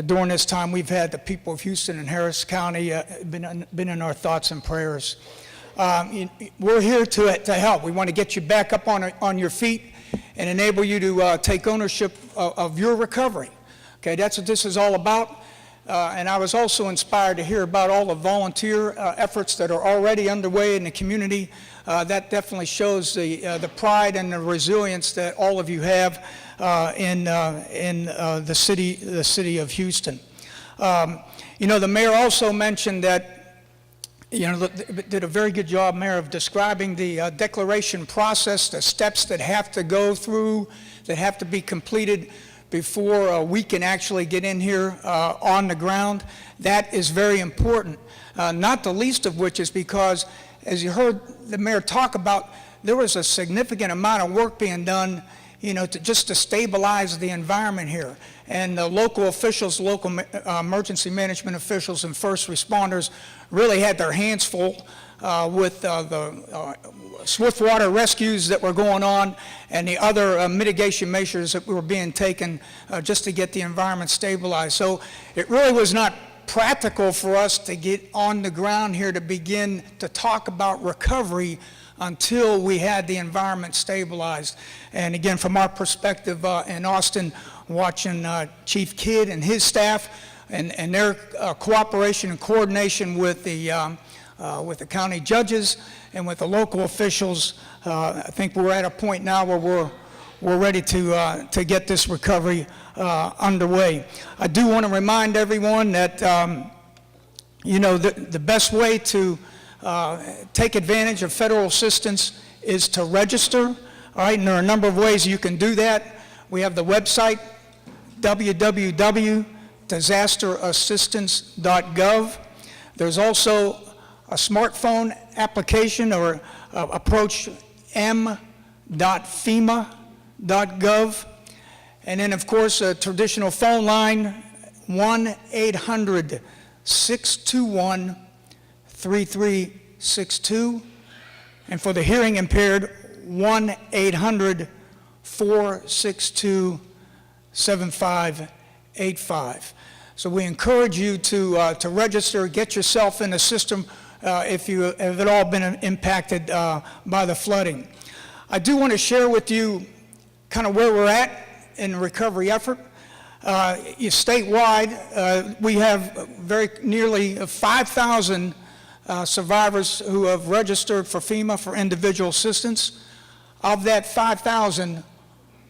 during this time we've had the people of Houston and Harris County been in our thoughts and prayers. We're here to help. We want to get you back up on your feet and enable you to take ownership of your recovery. Okay, that's what this is all about. And I was also inspired to hear about all the volunteer efforts that are already underway in the community. That definitely shows the pride and the resilience that all of you have in the city of Houston. The mayor also mentioned that, did a very good job, Mayor, of describing the declaration process, the steps that have to go through, that have to be completed before we can actually get in here on the ground. That is very important, not the least of which is because, as you heard the mayor talk about, there was a significant amount of work being done, just to stabilize the environment here. And the local officials, local emergency management officials and first responders really had their hands full with the swiftwater rescues that were going on and the other mitigation measures that were being taken just to get the environment stabilized. So it really was not practical for us to get on the ground here to begin to talk about recovery until we had the environment stabilized. And again, from our perspective in Austin, watching Chief Kidd and his staff and their cooperation and coordination with the county judges and with the local officials, I think we're at a point now where we're ready to get this recovery underway. I do want to remind everyone that the best way to take advantage of federal assistance is to register. All right, and there are a number of ways you can do that. We have the website www.disasterassistance.gov. There's also a smartphone application or approach m.fema.gov. And then, of course, a traditional phone line, 1-800-621-3362. And for the hearing impaired, 1-800-462-7585. So we encourage you to register, get yourself in the system if you have at all been impacted by the flooding. I do want to share with you kind of where we're at in the recovery effort. Statewide, we have very nearly 5,000 survivors who have registered for FEMA for individual assistance. Of that 5,000,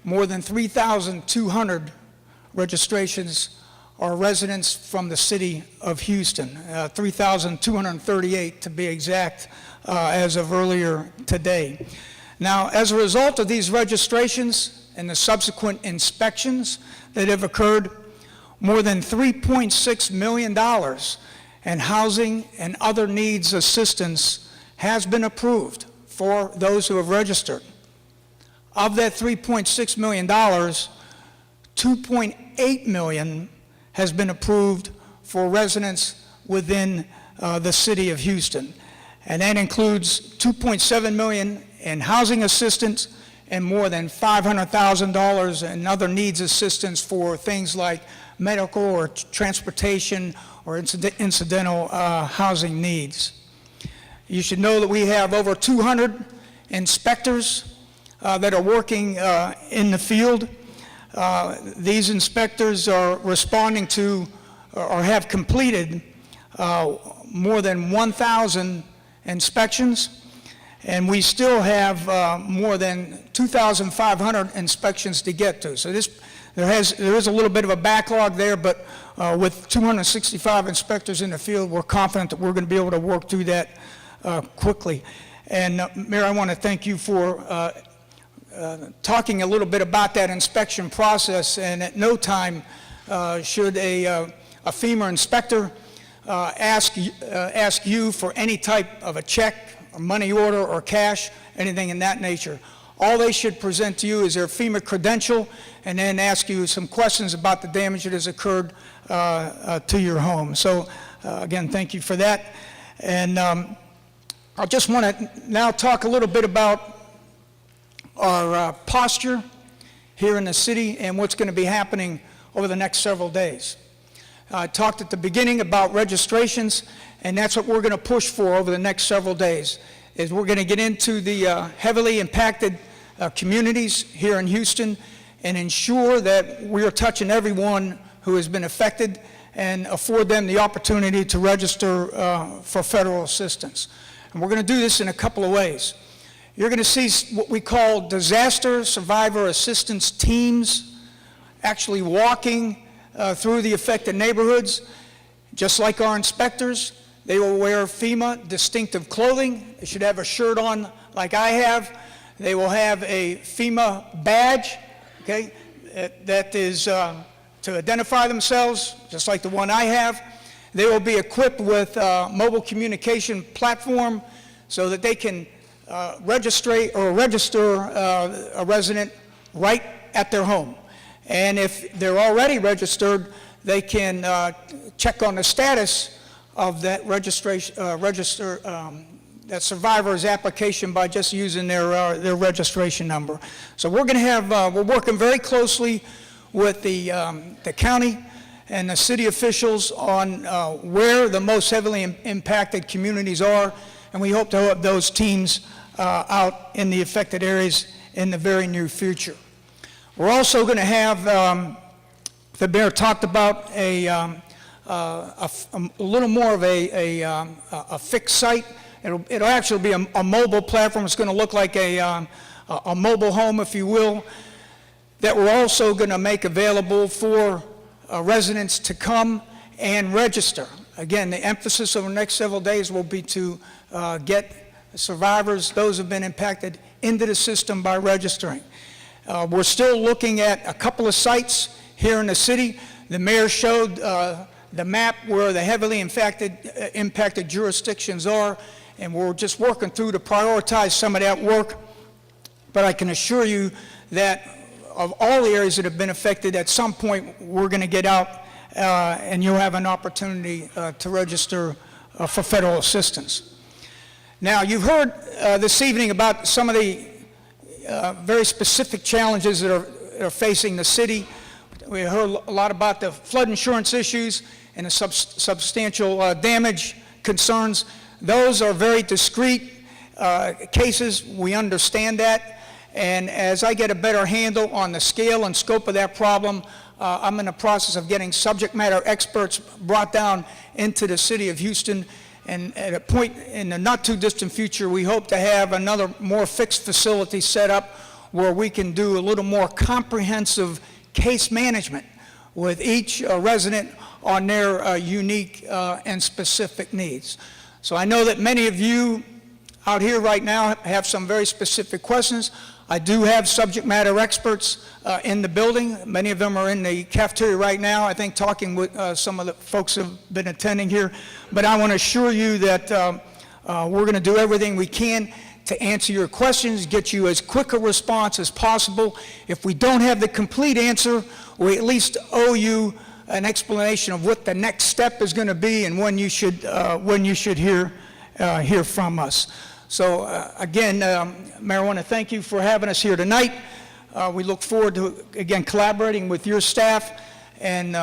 more than 3,200 registrations are residents from the city of Houston, 3,238 to be exact, as of earlier today. Now, as a result of these registrations and the subsequent inspections that have occurred, more than $3.6 million in housing and other needs assistance has been approved for those who have registered. Of that $3.6 million, $2.8 million has been approved for residents within the city of Houston. And that includes $2.7 million in housing assistance and more than $500,000 in other needs assistance for things like medical or transportation or incidental housing needs. You should know that we have over 200 inspectors that are working in the field. These inspectors are responding to or have completed more than 1,000 inspections, and we still have more than 2,500 inspections to get to. So there is a little bit of a backlog there, but with 265 inspectors in the field, we're confident that we're going to be able to work through that quickly. And Mayor, I want to thank you for talking a little bit about that inspection process, and at no time should a FEMA inspector ask you for any type of a check, or money order, or cash, anything in that nature. All they should present to you is their FEMA credential and then ask you some questions about the damage that has occurred to your home. So again, thank you for that. And I just want to now talk a little bit about our posture here in the city and what's going to be happening over the next several days. I talked at the beginning about registrations, and that's what we're going to push for over the next several days, is we're going to get into the heavily impacted communities here in Houston and ensure that we are touching everyone who has been affected and afford them the opportunity to register for federal assistance. And we're going to do this in a couple of ways. You're going to see what we call disaster survivor assistance teams actually walking through the affected neighborhoods. Just like our inspectors, they will wear FEMA distinctive clothing. They should have a shirt on like I have. They will have a FEMA badge, okay, that is to identify themselves, just like the one I have. They will be equipped with a mobile communication platform so that they can register a resident right at their home. And if they're already registered, they can check on the status of that that survivor's application by just using their registration number. So we're going to have, we're working very closely with the county and the city officials on where the most heavily impacted communities are, and we hope to have those teams out in the affected areas in the very near future. We're also going to have, the mayor talked about a little more of a fixed site. It'll actually be a mobile platform. It's going to look like a mobile home, if you will, that we're also going to make available for residents to come and register. Again, the emphasis over the next several days will be to get survivors, those who have been impacted, into the system by registering. We're still looking at a couple of sites here in the city. The mayor showed the map where the heavily impacted jurisdictions are, and we're just working through to prioritize some of that work. But I can assure you that of all the areas that have been affected, at some point we're going to get out and you'll have an opportunity to register for federal assistance. Now, you've heard this evening about some of the very specific challenges that are facing the city. We heard a lot about the flood insurance issues and the substantial damage concerns. Those are very discrete cases. We understand that. And as I get a better handle on the scale and scope of that problem, I'm in the process of getting subject matter experts brought down into the city of Houston. And at a point in the not too distant future, we hope to have another more fixed facility set up where we can do a little more comprehensive case management with each resident on their unique and specific needs. So I know that many of you out here right now have some very specific questions. I do have subject matter experts in the building. Many of them are in the cafeteria right now, I think, talking with some of the folks who have been attending here. But I want to assure you that we're going to do everything we can to answer your questions, get you as quick a response as possible. If we don't have the complete answer, we at least owe you an explanation of what the next step is going to be and when you should hear from us. So again, Mayor, I want to thank you for having us here tonight. We look forward to, again, collaborating with your staff, and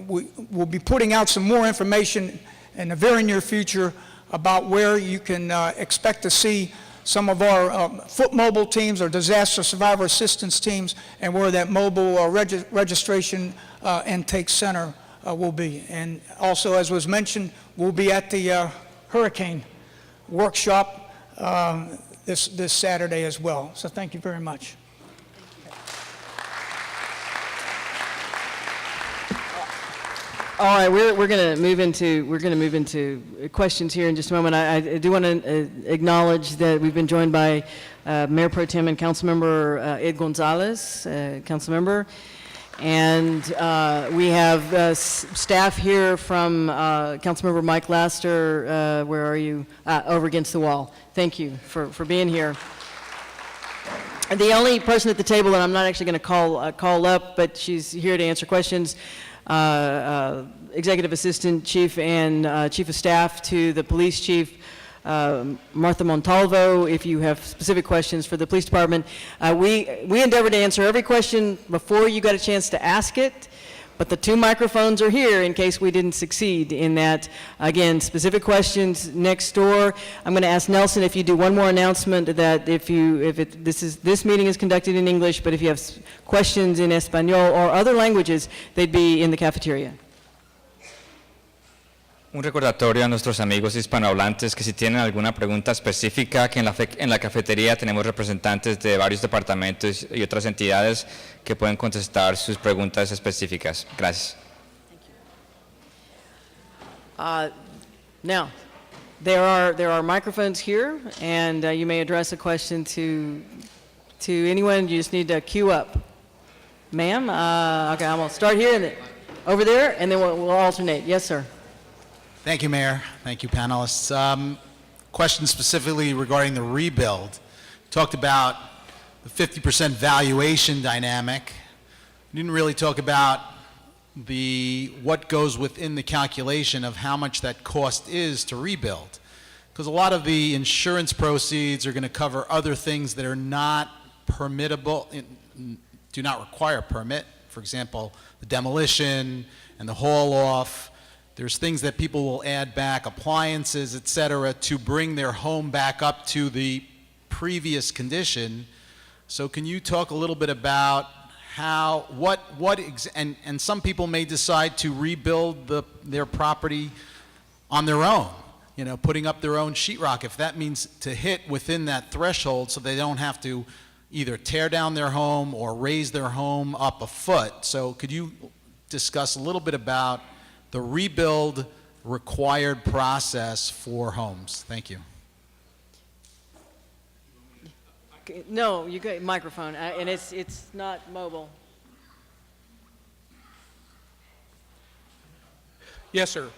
we'll be putting out some more information in the very near future about where you can expect to see some of our foot mobile teams or disaster survivor assistance teams, and where that mobile registration intake center will be. And also, as was mentioned, we'll be at the hurricane workshop this Saturday as well. So thank you very much. All right, we're going to move into questions here in just a moment. I do want to acknowledge that we've been joined by Mayor Pro Tem and Councilmember Ed Gonzalez, Councilmember, and we have staff here from Councilmember Mike Laster. Where are you? Over against the wall. Thank you for being here. And the only person at the table that I'm not actually going to call up, but she's here to answer questions. Executive Assistant Chief and Chief of Staff to the Police Chief, Martha Montalvo. If you have specific questions for the Police Department, we endeavor to answer every question before you got a chance to ask it, But the 2 microphones are here in case we didn't succeed in that. Again, specific questions next door. I'm going to ask Nelson if you do one more announcement that this meeting is conducted in English, but if you have questions in Espanol or other languages, they'd be in the cafeteria. Un recordatorio a nuestros amigos hispanohablantes que si tienen alguna pregunta específica, que en la cafetería tenemos representantes de varios departamentos y otras entidades que pueden contestar sus preguntas específicas. Gracias. Now, there are microphones here, and you may address a question to anyone. You just need to queue up. Ma'am? Okay, I'm going to start here and then over there, and then we'll alternate. Yes, sir. Thank you, Mayor. Thank you, panelists. Question specifically regarding the rebuild. Talked about the 50% valuation dynamic. You didn't really talk about what goes within the calculation of how much that cost is to rebuild. Because a lot of the insurance proceeds are going to cover other things that are not permittable, do not require a permit. For example, the demolition and the haul off. There's things that people will add back, appliances, et cetera, to bring their home back up to the previous condition. So can you talk a little bit about and some people may decide to rebuild their property on their own, putting up their own sheetrock, if that means to hit within that threshold so they don't have to either tear down their home or raise their home up a foot. So could you discuss a little bit about the rebuild required process for homes? Thank you. No, you got microphone, and it's not mobile. Yes, sir.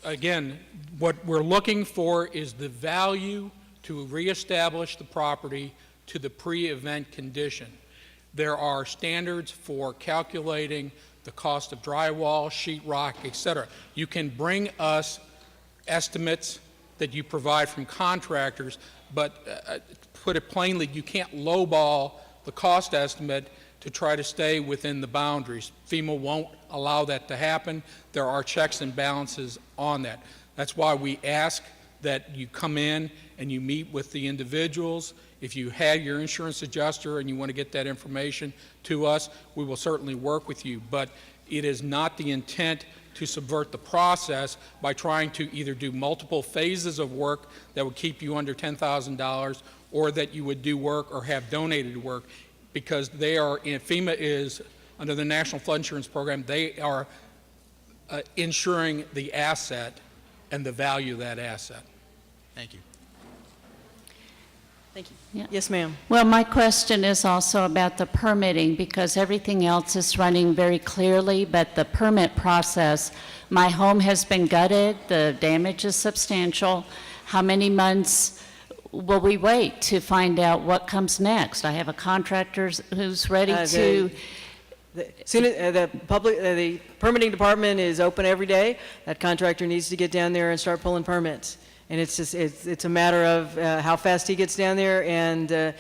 Again, what we're looking for is the value to reestablish the property to the pre-event condition. There are standards for calculating the cost of drywall, sheetrock, etc. You can bring us estimates that you provide from contractors, but put it plainly, you can't lowball the cost estimate to try to stay within the boundaries. FEMA won't allow that to happen. There are checks and balances on that. That's why we ask that you come in and you meet with the individuals. If you had your insurance adjuster and you want to get that information to us, we will certainly work with you. But it is not the intent to subvert the process by trying to either do multiple phases of work that would keep you under $10,000 or that you would do work or have donated work, because FEMA is, under the National Flood Insurance Program, they are insuring the asset and the value of that asset. Thank you. Thank you. Yeah. Yes, ma'am. Well, my question is also about the permitting, because everything else is running very clearly, but the permit process, my home has been gutted, the damage is substantial. How many months will we wait to find out what comes next? I have a contractor who's ready to... The permitting department is open every day. That contractor needs to get down there and start pulling permits. And it's a matter of how fast he gets down there. And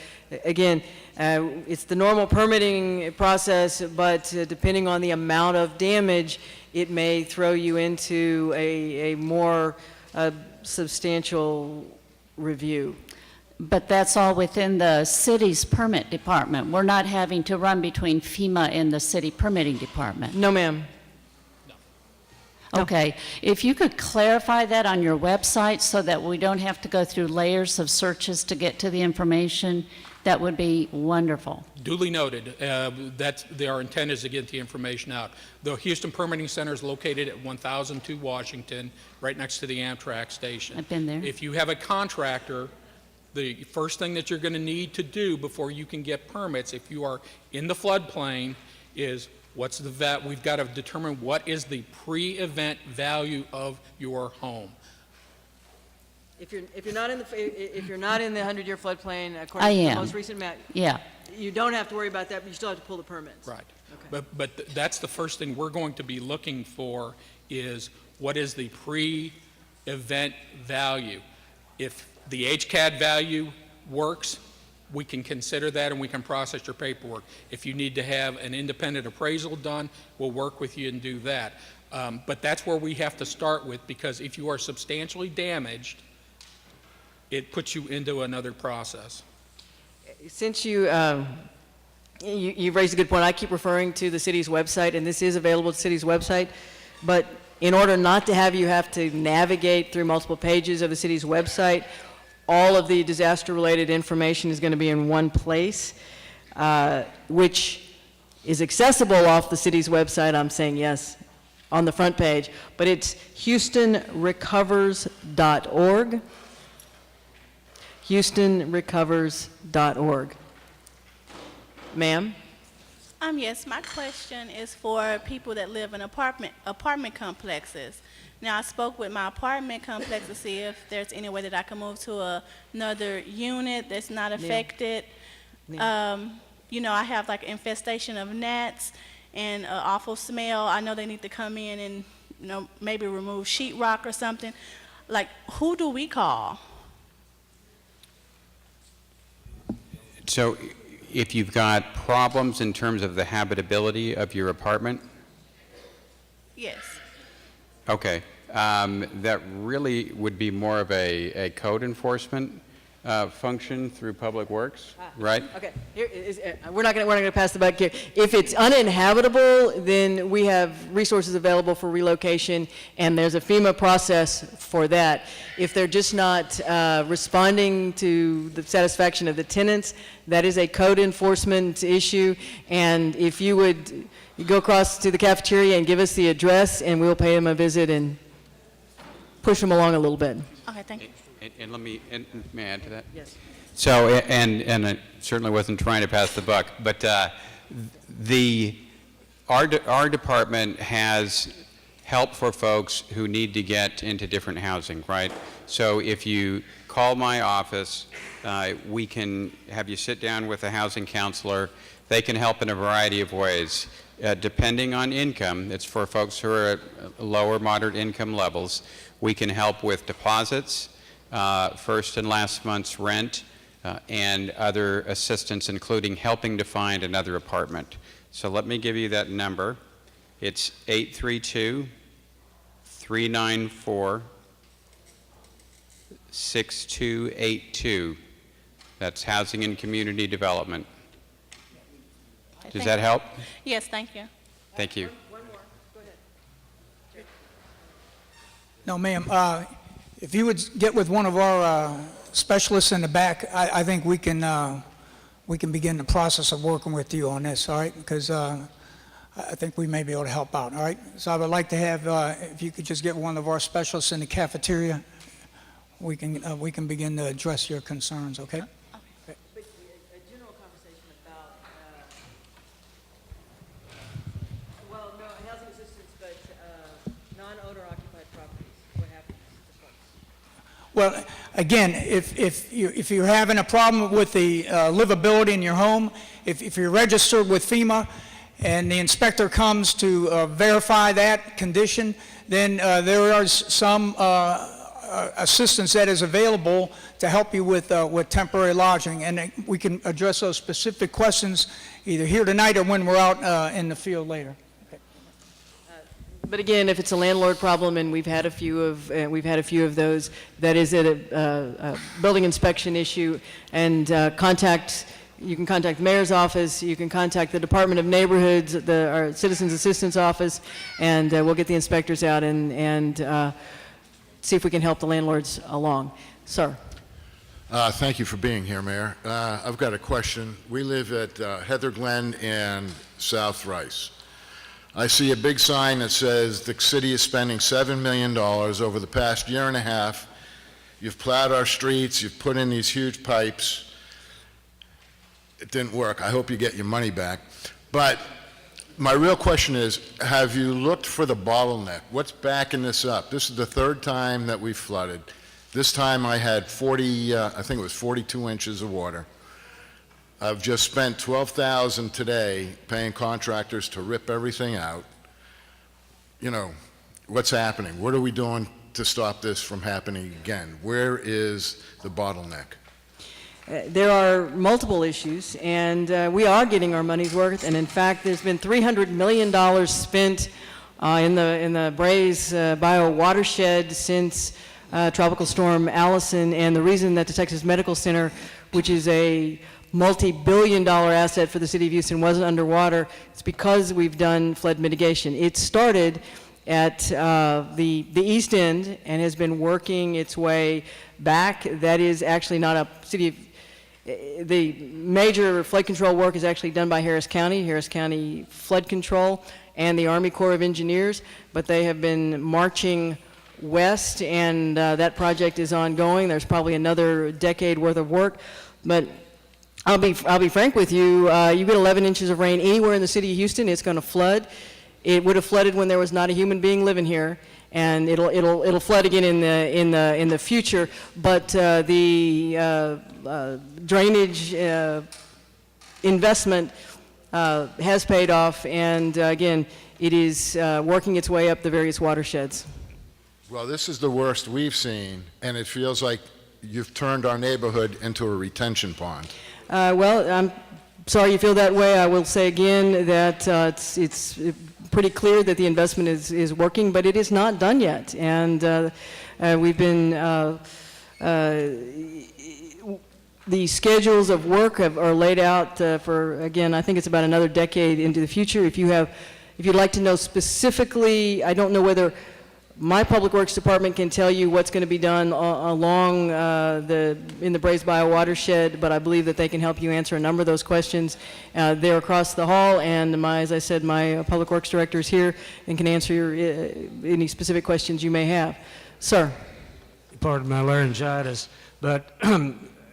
again, it's the normal permitting process, but depending on the amount of damage, it may throw you into a more substantial review. But that's all within the city's permit department. We're not having to run between FEMA and the city permitting department. No, ma'am. Okay. If you could clarify that on your website so that we don't have to go through layers of searches to get to the information, that would be wonderful. Duly noted. Our intent is to get the information out. The Houston Permitting Center is located at 1002 Washington, right next to the Amtrak station. I've been there. If you have a contractor, the first thing that you're going to need to do before you can get permits, if you are in the floodplain, is we've got to determine what is the pre-event value of your home. If you're not in the 100-year floodplain, I according to the am. most recent map, Yeah. you don't have to worry about that, but you still have to pull the permits. Right. Okay. But that's the first thing we're going to be looking for, is what is the pre-event value. If the HCAD value works, we can consider that and we can process your paperwork. If you need to have an independent appraisal done, we'll work with you and do that. But that's where we have to start with, because if you are substantially damaged, it puts you into another process. Since you raised a good point, I keep referring to the city's website, and this is available at the city's website, but in order not to have you have to navigate through multiple pages of the city's website, all of the disaster-related information is going to be in one place, which is accessible off the city's website. I'm saying yes, on the front page, but it's HoustonRecovers.org. HoustonRecovers.org. Ma'am? Yes, my question is for people that live in apartment complexes. Now, I spoke with my apartment complex to see if there's any way that I can move to another unit that's not affected. You know, I have like infestation of gnats and an awful smell. I know they need to come in and, you know, maybe remove sheetrock or something. Like, who do we call? So if you've got problems in terms of the habitability of your apartment, Yes. okay, that really would be more of a code enforcement function through Public Works, right? Okay, here is, we're not going to pass the buck here. If it's uninhabitable, then we have resources available for relocation, and there's a FEMA process for that. If they're just not responding to the satisfaction of the tenants, that is a code enforcement issue, and if you would go across to the cafeteria and give us the address, and we'll pay them a visit and push them along a little bit. Okay, thank you. And let me, may I add to that? Yes. So, and I certainly wasn't trying to pass the buck, but our department has help for folks who need to get into different housing, right? So if you call my office, we can have you sit down with a housing counselor. They can help in a variety of ways. Depending on income, it's for folks who are at lower, moderate income levels. We can help with deposits, first and last month's rent, and other assistance, including helping to find another apartment. So let me give you that number. It's 832-394-6282. That's Housing and Community Development. Does that help? Yes, thank you. Thank you. No, ma'am, if you would get with one of our specialists in the back, I think we can begin the process of working with you on this, all right? Because I think we may be able to help out, all right? So I would like to have, if you could just get one of our specialists in the cafeteria, we can begin to address your concerns, okay? But a general conversation about, well, no, housing assistance, but non-owner occupied properties, what happens to folks? Well, again, if you're having a problem with the livability in your home, if you're registered with FEMA and the inspector comes to verify that condition, then there is some assistance that is available to help you with temporary lodging, and we can address those specific questions either here tonight or when we're out in the field later. But again, if it's a landlord problem, and we've had a few of those, that is a building inspection issue, and you can contact the mayor's office, you can contact the Department of Neighborhoods, our Citizens Assistance Office, and we'll get the inspectors out and see if we can help the landlords along. Sir. Thank you for being here, Mayor. I've got a question. We live at Heather Glen and South Rice. I see a big sign that says the city is spending $7 million over the past year and a half. You've plowed our streets, you've put in these huge pipes. It didn't work. I hope you get your money back. But my real question is, have you looked for the bottleneck? What's backing this up? This is the third time that we flooded. This time I had 42 inches of water. I've just spent $12,000 today paying contractors to rip everything out. You know, what's happening? What are we doing to stop this from happening again? Where is the bottleneck? there are multiple issues, and we are getting our money's worth. And in fact, there's been $300 million spent in the Braze Bio watershed since Tropical Storm Allison. And the reason that the Texas Medical Center, which is a multi-billion-dollar asset for the city of Houston, wasn't underwater, it's because we've done flood mitigation. It started at the East End and has been working its way back. That is actually not a city of, the major flood control work is actually done by Harris County Flood Control and the Army Corps of Engineers, but they have been marching west, and that project is ongoing. There's probably another decade worth of work, but I'll be frank with you. You get 11 inches of rain anywhere in the city of Houston, it's going to flood. It would have flooded when there was not a human being living here, and it'll flood again in the future. But the drainage investment has paid off, and again, it is working its way up the various watersheds. Well, this is the worst we've seen, and it feels like you've turned our neighborhood into a retention pond. Well, I'm sorry you feel that way. I will say again that it's pretty clear that the investment is working, but it is not done yet. And we've been, the schedules of work are laid out for, again, I think it's about another decade into the future. If you'd like to know specifically, I don't know whether my Public Works Department can tell you what's going to be done along in the Braze Bio watershed, but I believe that they can help you answer a number of those questions. They're across the hall, and as I said, my Public Works Director is here and can answer any specific questions you may have. Sir. Pardon my laryngitis, but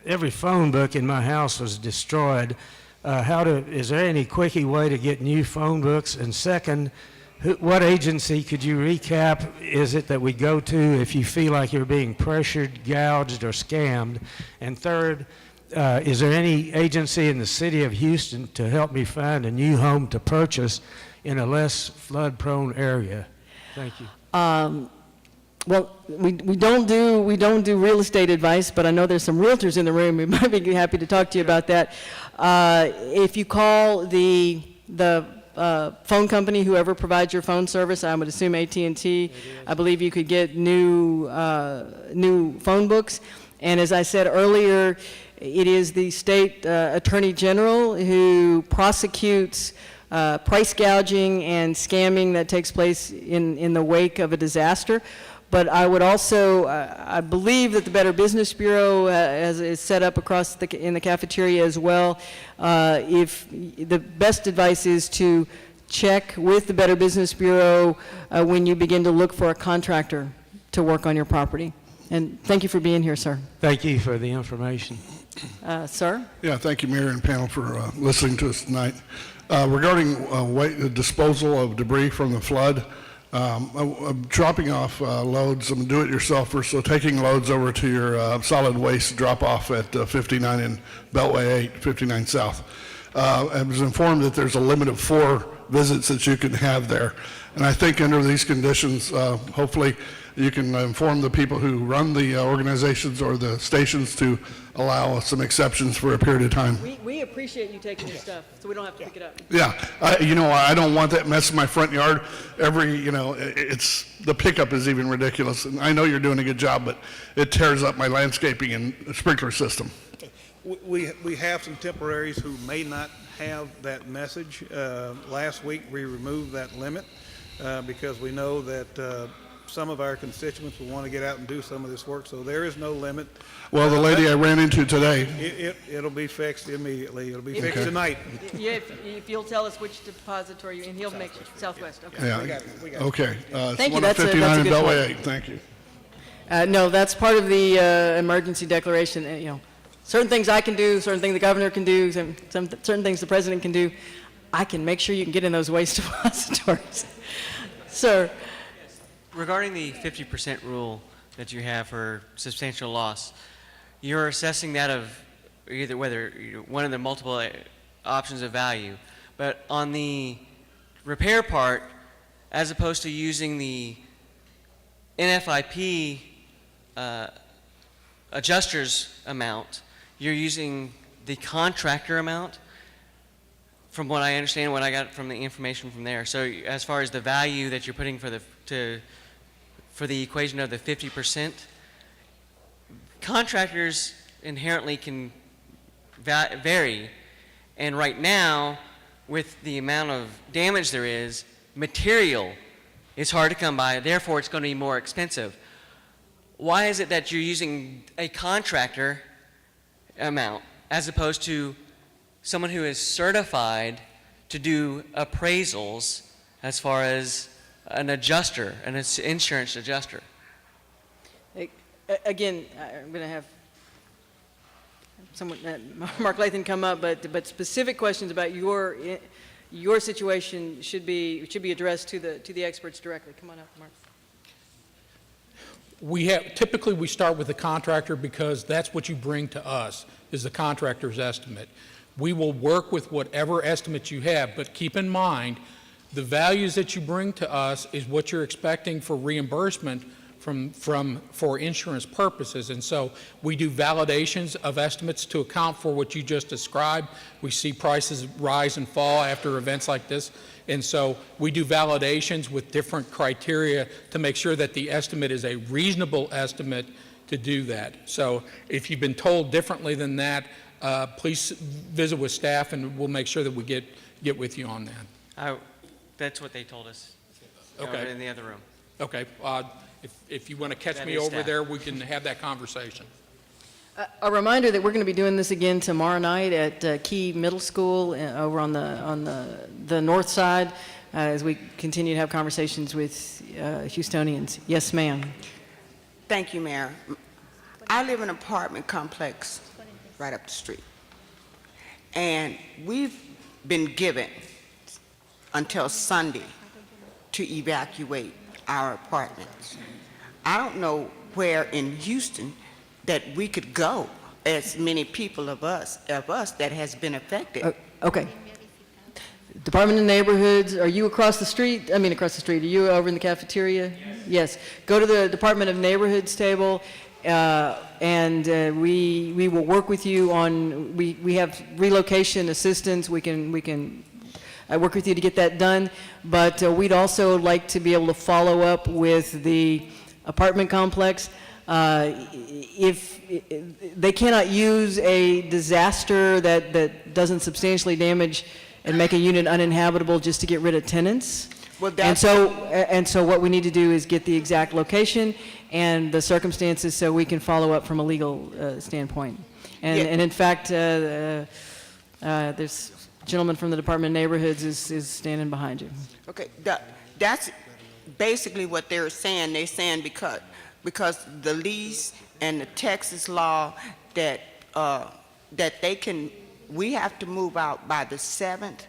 every phone book in my house was destroyed. Is there any quickie way to get new phone books? And second, what agency could you recap is it that we go to if you feel like you're being pressured, gouged, or scammed? And third, is there any agency in the city of Houston to help me find a new home to purchase in a less flood-prone area? Thank you. Well, we don't do real estate advice, but I know there's some realtors in the room who might be happy to talk to you about that. If you call the phone company, whoever provides your phone service, I would assume AT&T, I believe you could get new phone books. And as I said earlier, it is the state attorney general who prosecutes price gouging and scamming that takes place in the wake of a disaster. But I would also, I believe that the Better Business Bureau is set up in the cafeteria as well. If the best advice is to check with the Better Business Bureau when you begin to look for a contractor to work on your property. And thank you for being here, sir. Thank you for the information. Sir? Yeah, thank you, Mayor and panel, for listening to us tonight. Regarding disposal of debris from the flood, I'm dropping off loads. I'm do-it-yourselfer, so taking loads over to your solid waste drop-off at 59 in Beltway 8, 59 South. I was informed that there's a limit of 4 visits that you can have there. And I think under these conditions, hopefully you can inform the people who run the organizations or the stations to allow some exceptions for a period of time. We appreciate you taking your stuff, so we don't have to pick it up. Yeah, I don't want that mess in my front yard. It's the pickup is even ridiculous. And I know you're doing a good job, but it tears up my landscaping and sprinkler system. We have some temporaries who may not have that message. Last week we removed that limit because we know that some of our constituents will want to get out and do some of this work, so there is no limit. Well, the lady I ran into today. It'll be fixed immediately. It'll be fixed tonight. Yeah, if you'll tell us which depository, and he'll make Southwest. Okay. Yeah. We got it. Okay. Thank you. That's That's a 59 in good Beltway point. 8. Thank you. No, that's part of the emergency declaration. Certain things I can do, certain things the governor can do, certain things the president can do. I can make sure you can get in those waste depositories. Sir. Regarding the 50% rule that you have for substantial loss, you're assessing that of either whether one of the multiple options of value, but on the repair part, as opposed to using the NFIP adjuster's amount, you're using the contractor amount, from what I understand, what I got from the information from there. So as far as the value that you're putting for the equation of the 50%, contractors inherently can vary. And right now, with the amount of damage there is, material is hard to come by, therefore it's going to be more expensive. Why is it that you're using a contractor amount as opposed to someone who is certified to do appraisals as far as an adjuster, an insurance adjuster? Again, I'm going to have someone, Mark Lathan, come up, but specific questions about your situation should be addressed to the experts directly. Come on up, Mark. Typically we start with the contractor because that's what you bring to us, is the contractor's estimate. We will work with whatever estimate you have, but keep in mind, the values that you bring to us is what you're expecting for reimbursement for insurance purposes. And so we do validations of estimates to account for what you just described. We see prices rise and fall after events like this. And so we do validations with different criteria to make sure that the estimate is a reasonable estimate to do that. So if you've been told differently than that, please visit with staff and we'll make sure that we get with you on that. That's what they told us. Okay. In the other room. Okay. If you want to catch That me is over staff. there, we can have that conversation. A reminder that we're going to be doing this again tomorrow night at Key Middle School over on the north side as we continue to have conversations with Houstonians. Yes, ma'am. Thank you, Mayor. I live in an apartment complex right up the street. And we've been given until Sunday to evacuate our apartments. I don't know where in Houston that we could go, as many people of us that has been affected. Okay. Department of Neighborhoods, are you across the street? I mean, across the street. Are you over in the cafeteria? Yes. Go to the Department of Neighborhoods table, and we will work with you on. We have relocation assistance. We can work with you to get that done. But we'd also like to be able to follow up with the apartment complex. If they cannot use a disaster that doesn't substantially damage and make a unit uninhabitable just to get rid of tenants. Well, and so what we need to do is get the exact location and the circumstances so we can follow up from a legal standpoint. And in fact, there's a gentleman from the Department of Neighborhoods is standing behind you. Okay, that's basically what they're saying. They're saying because the lease and the Texas law that we have to move out by the 7th.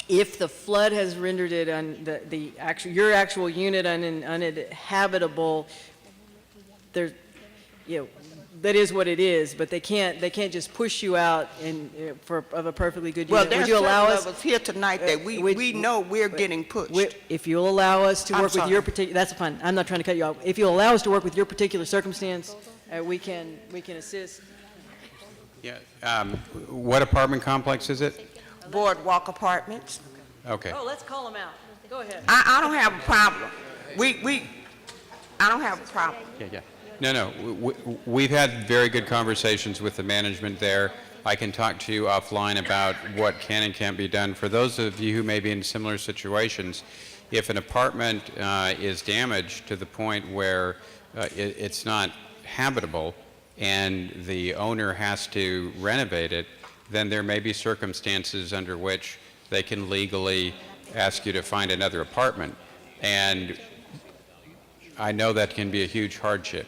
If the flood has rendered it your actual unit uninhabitable, that is what it is. But they can't just push you out of a perfectly good unit. Well, there's Would you allow us here tonight that we know we're getting pushed. If you'll allow us to I'm work with sorry. your particular, that's fine. I'm not trying to cut you off. If you'll allow us to work with your particular circumstance, we can assist. Yeah. What apartment complex is it? Boardwalk Apartments. Okay. Oh, let's call them out. Go ahead. I don't have a problem. I don't have a problem. Yeah. No. We've had very good conversations with the management there. I can talk to you offline about what can and can't be done. For those of you who may be in similar situations, if an apartment is damaged to the point where it's not habitable and the owner has to renovate it, then there may be circumstances under which they can legally ask you to find another apartment. And I know that can be a huge hardship.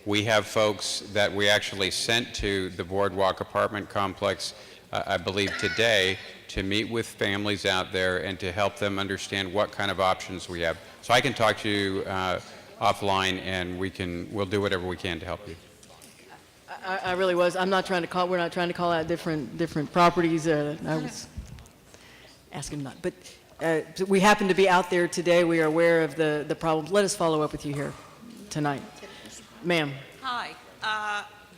We have folks that we actually sent to the Boardwalk apartment complex, I believe today, to meet with families out there and to help them understand what kind of options we have. So I can talk to you offline, and we'll do whatever we can to help you. I really was. We're not trying to call out different properties. I was asking not. But we happen to be out there today. We are aware of the problems. Let us follow up with you here tonight. Ma'am. Hi.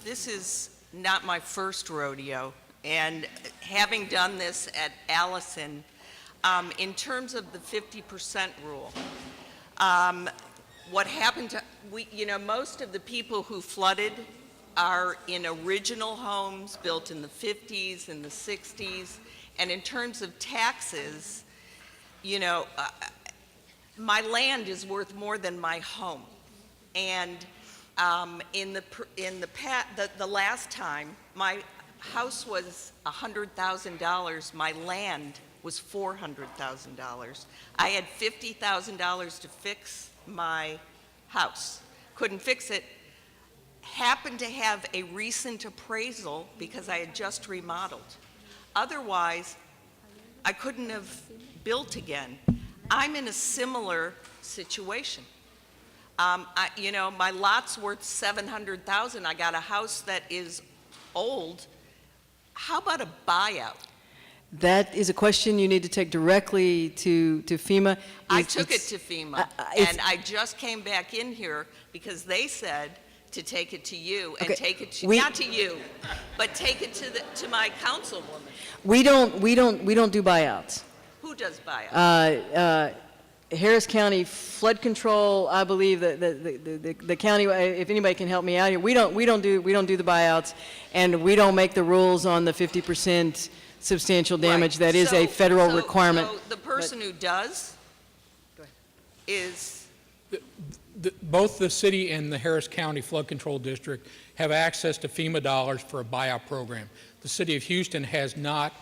This is not my first rodeo, and having done this at Allison, in terms of the 50% rule, what happened to, most of the people who flooded are in original homes built in the 50s and the 60s, and in terms of taxes, my land is worth more than my home. And in the last time, my house was $100,000. My land was $400,000. I had $50,000 to fix my house. Couldn't fix it. Happened to have a recent appraisal because I had just remodeled. Otherwise, I couldn't have built again. I'm in a similar situation. My lot's worth $700,000. I got a house that is old. How about a buyout? That is a question you need to take directly to FEMA. I took it to FEMA, and I just came back in here because they said to take it to you and take it to, not to you, but take it to my councilwoman. We don't do buyouts. Who does buyouts? Harris County Flood Control, I believe that the county, if anybody can help me out here, we don't do the buyouts, and we don't make the rules on the 50% substantial damage. That is a federal requirement. So the person who does is Both the city and the Harris County Flood Control District have access to FEMA dollars for a buyout program. The city of Houston has not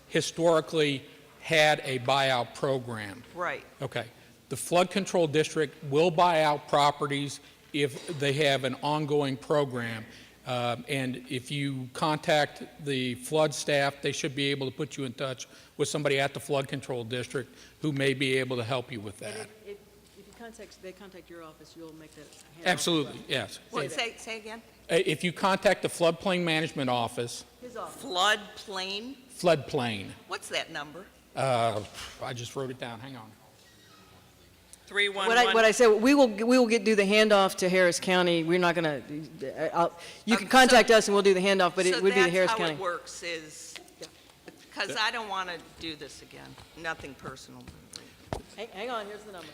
historically had a buyout program. right. Okay. The Flood Control District will buy out properties if they have an ongoing program. And if you contact the flood staff, they should be able to put you in touch with somebody at the Flood Control District who may be able to help you with that. If they contact your office, you'll make that. Absolutely, yes. What, say again? If you contact the Floodplain Management Office, Floodplain? floodplain, What's that number? I just wrote it down, hang on. 311? What I said, we will do the handoff to Harris County. We're not going to, you can contact us and we'll do the handoff, but it would be the Harris County. So that's how it works is, because I don't want to do this again. Nothing personal. Hang on, here's the number.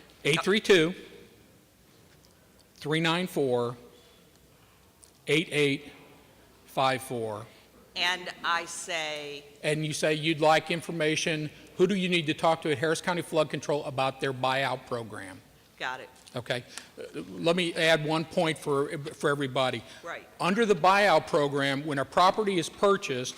832-394-8854. And I say, And you say you'd like information, who do you need to talk to at Harris County Flood Control about their buyout program? got it. Okay. Let me add one point for everybody. Right. Under the buyout program, when a property is purchased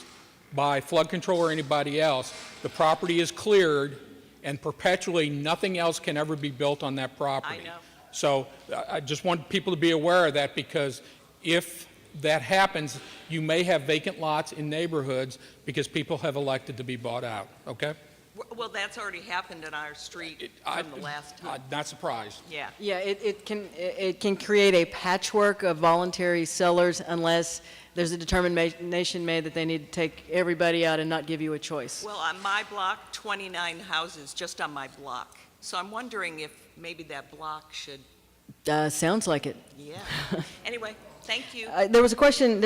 by flood control or anybody else, the property is cleared and perpetually nothing else can ever be built on that property. I know. So I just want people to be aware of that, because if that happens, you may have vacant lots in neighborhoods because people have elected to be bought out, okay? Well, that's already happened in our street from the last time. I'm not surprised. Yeah. Yeah, it can create a patchwork of voluntary sellers unless there's a determination made that they need to take everybody out and not give you a choice. Well, on my block, 29 houses just on my block. So I'm wondering if maybe that block should, Sounds like it. yeah. Anyway, thank you. There was a question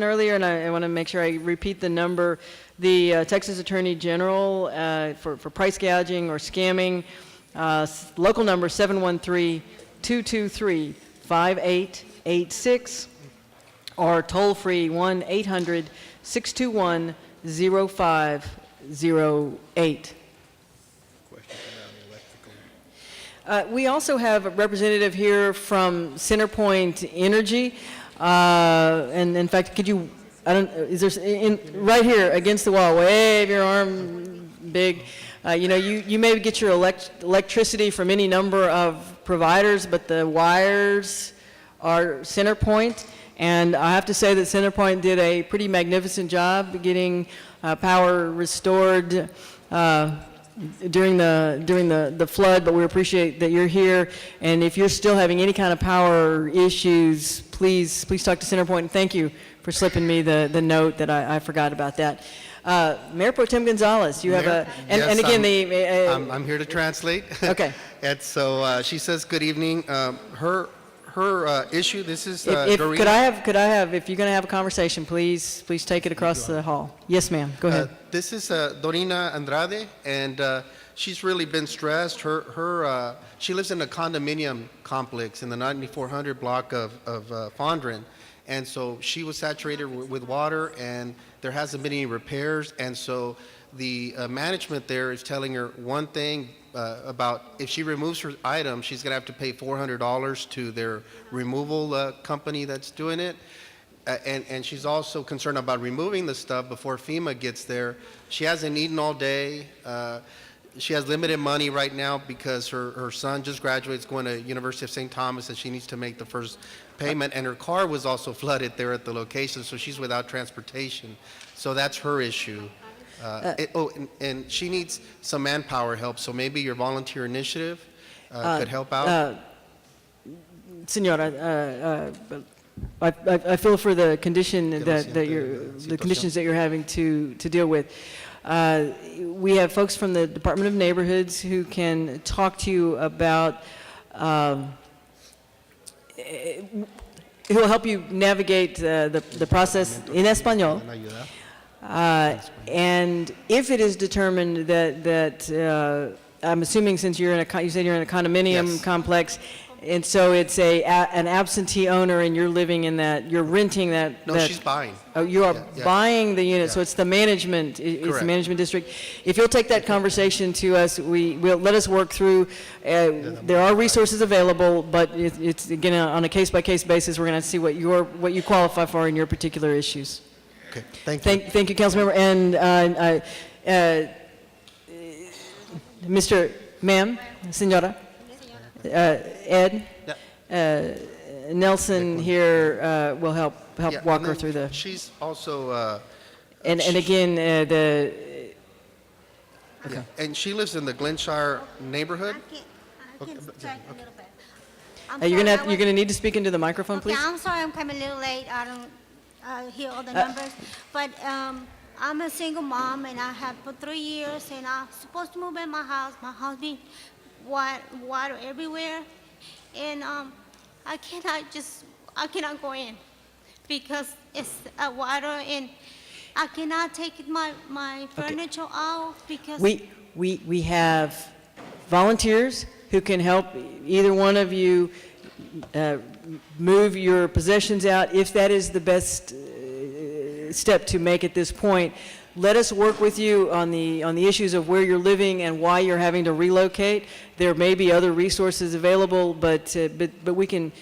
earlier, and I want to make sure I repeat the number. The Texas Attorney General for price gouging or scamming, local number 713-223-5886, or toll-free 1-800-621-0508. We also have a representative here from CenterPoint Energy, and in fact, could you, right here against the wall, wave your arm big. You may get your electricity from any number of providers, but the wires are CenterPoint, and I have to say that CenterPoint did a pretty magnificent job getting power restored during the flood, but we appreciate that you're here. And if you're still having any kind of power issues, please talk to CenterPoint. And thank you for slipping me the note that I forgot about that. Mayor Pro Tem Gonzalez, you have a, and again, I'm here to translate. Okay. And so she says, good evening. Her her issue, this is If, Dorina. could I have, if you're going to have a conversation, please take it across the hall. Yes, ma'am, go ahead. This is Dorina Andrade, and she's really been stressed. She lives in a condominium complex in the 9400 block of Fondren, and so she was saturated with water, and there hasn't been any repairs, and so the management there is telling her one thing about if she removes her item, she's going to have to pay $400 to their removal company that's doing it. And she's also concerned about removing the stuff before FEMA gets there. She hasn't eaten all day. She has limited money right now because her son just graduates going to University of St. Thomas, and she needs to make the first payment. And her car was also flooded there at the location, so she's without transportation. So that's her issue. And she needs some manpower help, so maybe your volunteer initiative could help out. Senora, I feel for the condition the conditions that you're having to deal with. We have folks from the Department of Neighborhoods who can talk to you about, who will help you navigate the process in Espanol. And if it is determined that I'm assuming since you said you're in a condominium complex, and so it's an absentee owner, and you're living in that, you're renting that. No, she's buying. Oh, you are buying the unit, so it's the management. It's the Correct. management district. If you'll take that conversation to us, we'll let us work through. There are resources available, but it's again on a case-by-case basis. We're going to see what you qualify for in your particular issues. Okay, thank you. Thank you, Councilmember. And Mr. Ma'am, Senora, Ed, Nelson here will help Yeah, walk and her then through the. She's also. And again, Yeah, and she lives in the Glenshire neighborhood. You're gonna need to speak into the microphone, Okay, please. I'm sorry I'm coming a little late. I don't hear all the numbers. But I'm a single mom, and I have for 3 years, and I'm supposed to move in my house. My house being water everywhere, and I cannot go in because it's water, and I cannot take my furniture out because. We have volunteers who can help either one of you move your possessions out if that is the best step to make at this point. Let us work with you on the issues of where you're living and why you're having to relocate. There may be other resources available, but we can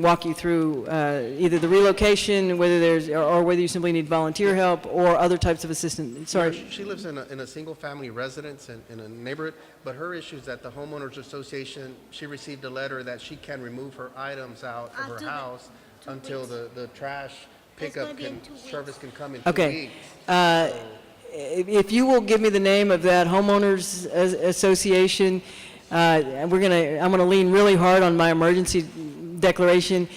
walk you through either the relocation, or whether you simply need volunteer help or other types of assistance. Sorry. She lives in a single-family residence in a neighborhood, but her issue is that the homeowners association. She received a letter that she can remove her items out of her house until the trash pickup service can come in 2 Okay. weeks. If you will give me the name of that homeowners association, I'm gonna lean really hard on my emergency declaration.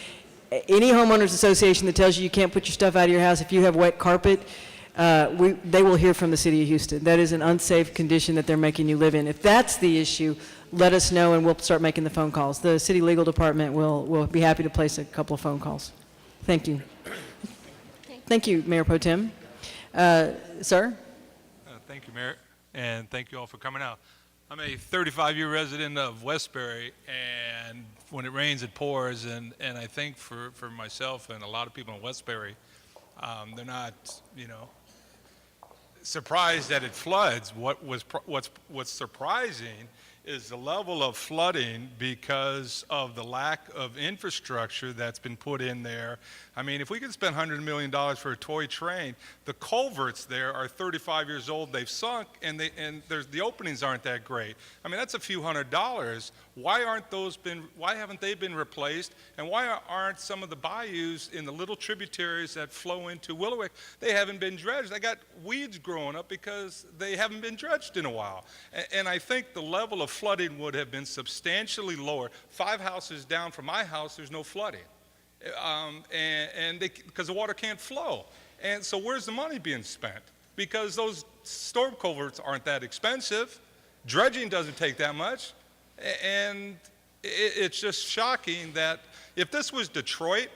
Any homeowners association that tells you can't put your stuff out of your house if you have wet carpet, they will hear from the city of Houston. That is an unsafe condition that they're making you live in. If that's the issue, let us know and we'll start making the phone calls. The city legal department will be happy to place a couple of phone calls. Thank you. Thank you, Mayor Pro Tem. Sir? Thank you, Mayor, and thank you all for coming out. I'm a 35-year resident of Westbury, and when it rains, it pours, and I think for myself and a lot of people in Westbury, they're not, surprised that it floods. What's surprising is the level of flooding because of the lack of infrastructure that's been put in there. I mean, if we could spend $100 million for a toy train, the culverts there are 35 years old, they've sunk, and the openings aren't that great. I mean, that's a few $100s. Why haven't they been replaced? And why aren't some of the bayous in the little tributaries that flow into Willowick, they haven't been dredged? They got weeds growing up because they haven't been dredged in a while. And I think the level of flooding would have been substantially lower. 5 houses down from my house, there's no flooding. Because the water can't flow. And so where's the money being spent? Because those storm culverts aren't that expensive. Dredging doesn't take that much. And it's just shocking that If this was Detroit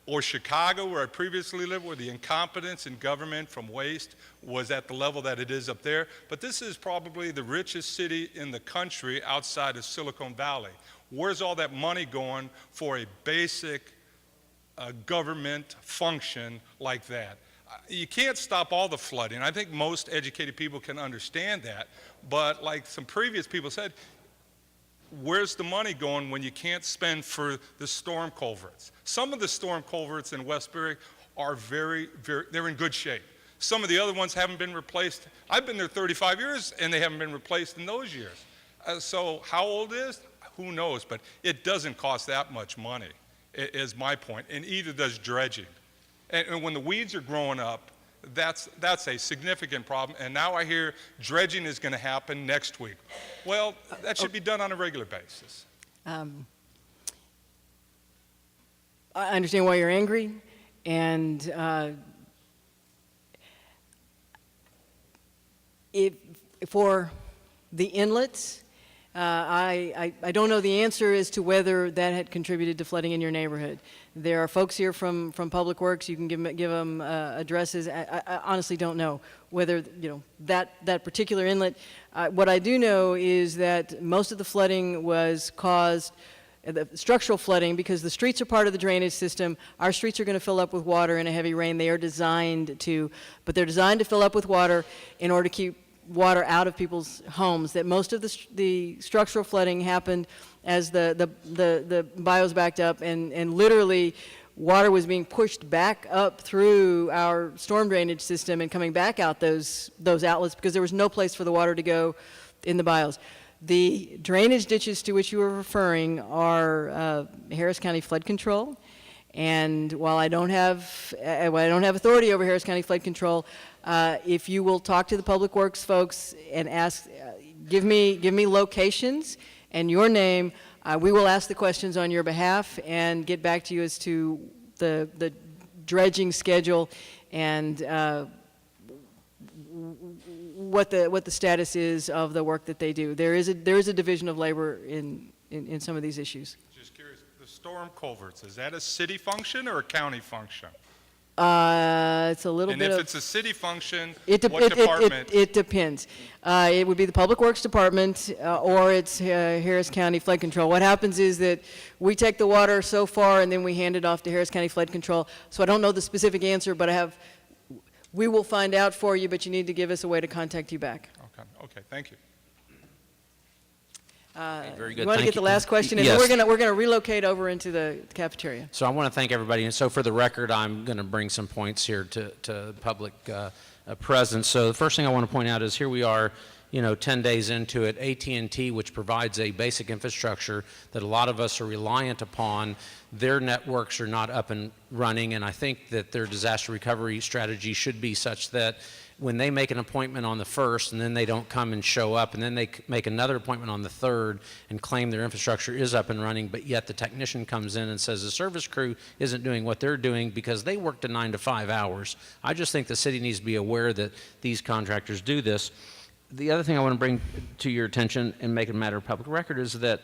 or Chicago, where I previously lived, where the incompetence in government from waste was at the level that it is up there, but this is probably the richest city in the country outside of Silicon Valley. Where's all that money going for a basic government function like that? You can't stop all the flooding. I think most educated people can understand that, but like some previous people said, where's the money going when you can't spend for the storm culverts? Some of the storm culverts in Westbury are they're in good shape. Some of the other ones haven't been replaced. I've been there 35 years and they haven't been replaced in those years. So how old is? Who knows? But it doesn't cost that much money, is my point, and either does dredging. And when the weeds are growing up, that's a significant problem. And now I hear dredging is going to happen next week. Well, that should be done on a regular basis. I understand why you're angry, and for the inlets, I don't know the answer as to whether that had contributed to flooding in your neighborhood. There are folks here from Public Works. You can give them addresses. I honestly don't know whether that particular inlet. What I do know is that most of the flooding was caused, the structural flooding, because the streets are part of the drainage system. Our streets are going to fill up with water in a heavy rain. They are designed to, but they're designed to fill up with water in order to keep water out of people's homes. That most of the structural flooding happened as the bios backed up, and literally water was being pushed back up through our storm drainage system and coming back out those outlets because there was no place for the water to go in the bios. The drainage ditches to which you were referring are Harris County Flood Control, and while I don't have authority over Harris County Flood Control, if you will talk to the Public Works folks and ask, give me locations and your name, we will ask the questions on your behalf and get back to you as to the dredging schedule and what the status is of the work that they do. There is a division of labor in some of these issues. Just curious, the storm culverts, is that a city function or a county function? It's a little and bit if of... it's a city function, what department? It depends. It would be the Public Works Department or it's Harris County Flood Control. What happens is that we take the water so far and then we hand it off to Harris County Flood Control. So I don't know the specific answer, but we will find out for you, but you need to give us a way to contact you back. Okay, thank you. Very good. You want to get the last question, and yes. then we're going to relocate over into the cafeteria. So I want to thank everybody. And so for the record, I'm going to bring some points here to public presence. So the first thing I want to point out is here we are, 10 days into it. AT&T, which provides a basic infrastructure that a lot of us are reliant upon, their networks are not up and running, and I think that their disaster recovery strategy should be such that when they make an appointment on the 1st and then they don't come and show up, and then they make another appointment on the 3rd and claim their infrastructure is up and running, but yet the technician comes in and says the service crew isn't doing what they're doing because they worked 9 to 5 hours. I just think the city needs to be aware that these contractors do this. The other thing I want to bring to your attention and make it a matter of public record is that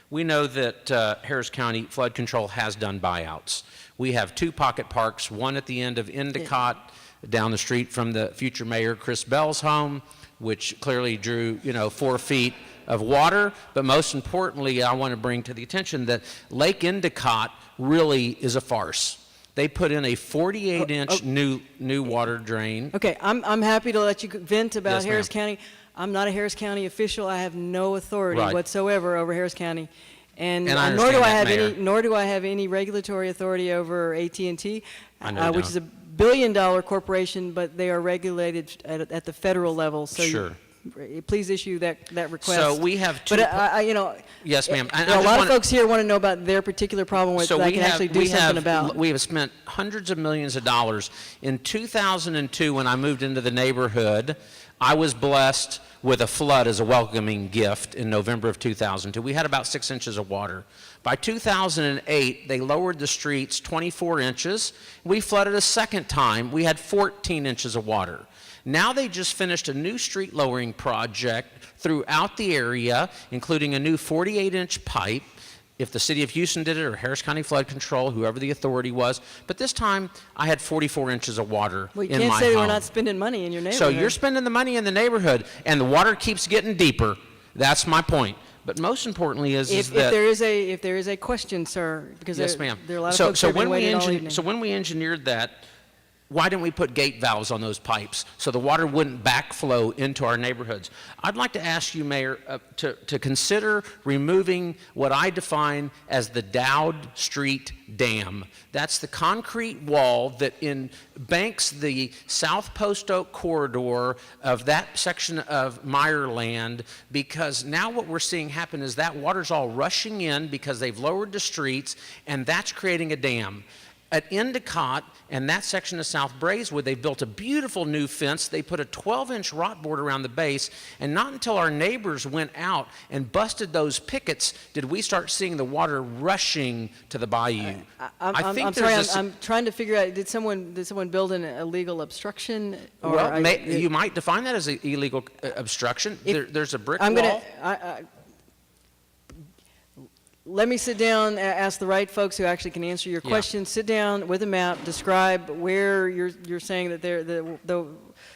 we know that Harris County Flood Control has done buyouts. We have 2 pocket parks, one at the end of Endicott, down the street from the future mayor Chris Bell's home, which clearly drew 4 feet of water. But most importantly, I want to bring to the attention that Lake Endicott really is a farce. They put in a 48-inch new water drain. Okay, I'm happy to let you vent about Yes, Harris ma'am. County. I'm not a Harris County official. I have no authority whatsoever over Harris County, and I nor do I have understand that, nor do I have any regulatory authority over AT&T, I know you which don't. is a billion-dollar corporation, but they are regulated at the federal level. So Sure. Please issue that request. So we have 2. But Yes, ma'am. a lot of folks here want to know about their particular problem, which I can actually do something about. We have spent hundreds of millions of dollars. In 2002, when I moved into the neighborhood, I was blessed with a flood as a welcoming gift in November of 2002. We had about 6 inches of water. By 2008, they lowered the streets 24 inches. We flooded a second time. We had 14 inches of water. Now they just finished a new street lowering project throughout the area, including a new 48-inch pipe. if the city of Houston did it or Harris County Flood Control, whoever the authority was. But this time, I had 44 inches of water Well, you in my can't say home. we're not spending money in your neighborhood. So you're spending the money in the neighborhood, and the water keeps getting deeper. That's my point. But most importantly is If that... if there is a question, sir, because Yes, there, ma'am. there are a lot of folks who have been waiting all evening. So when we engineered that, why didn't we put gate valves on those pipes so the water wouldn't backflow into our neighborhoods? I'd like to ask you, Mayor, to consider removing what I define as the Dowd Street Dam. That's the concrete wall that banks the South Post Oak corridor of that section of Meyerland, because now what we're seeing happen is that water's all rushing in because they've lowered the streets, and that's creating a dam. At Endicott and that section of South Braeswood, they built a beautiful new fence. They put a 12-inch rot board around the base, and not until our neighbors went out and busted those pickets did we start seeing the water rushing to the bayou. I'm sorry, I'm trying to figure out, did someone build an illegal obstruction? Or Well, you might define that as an illegal obstruction. There's a brick I'm wall. Let me sit down, ask the right folks who actually can answer your question. Sit down with a map, describe where you're saying that the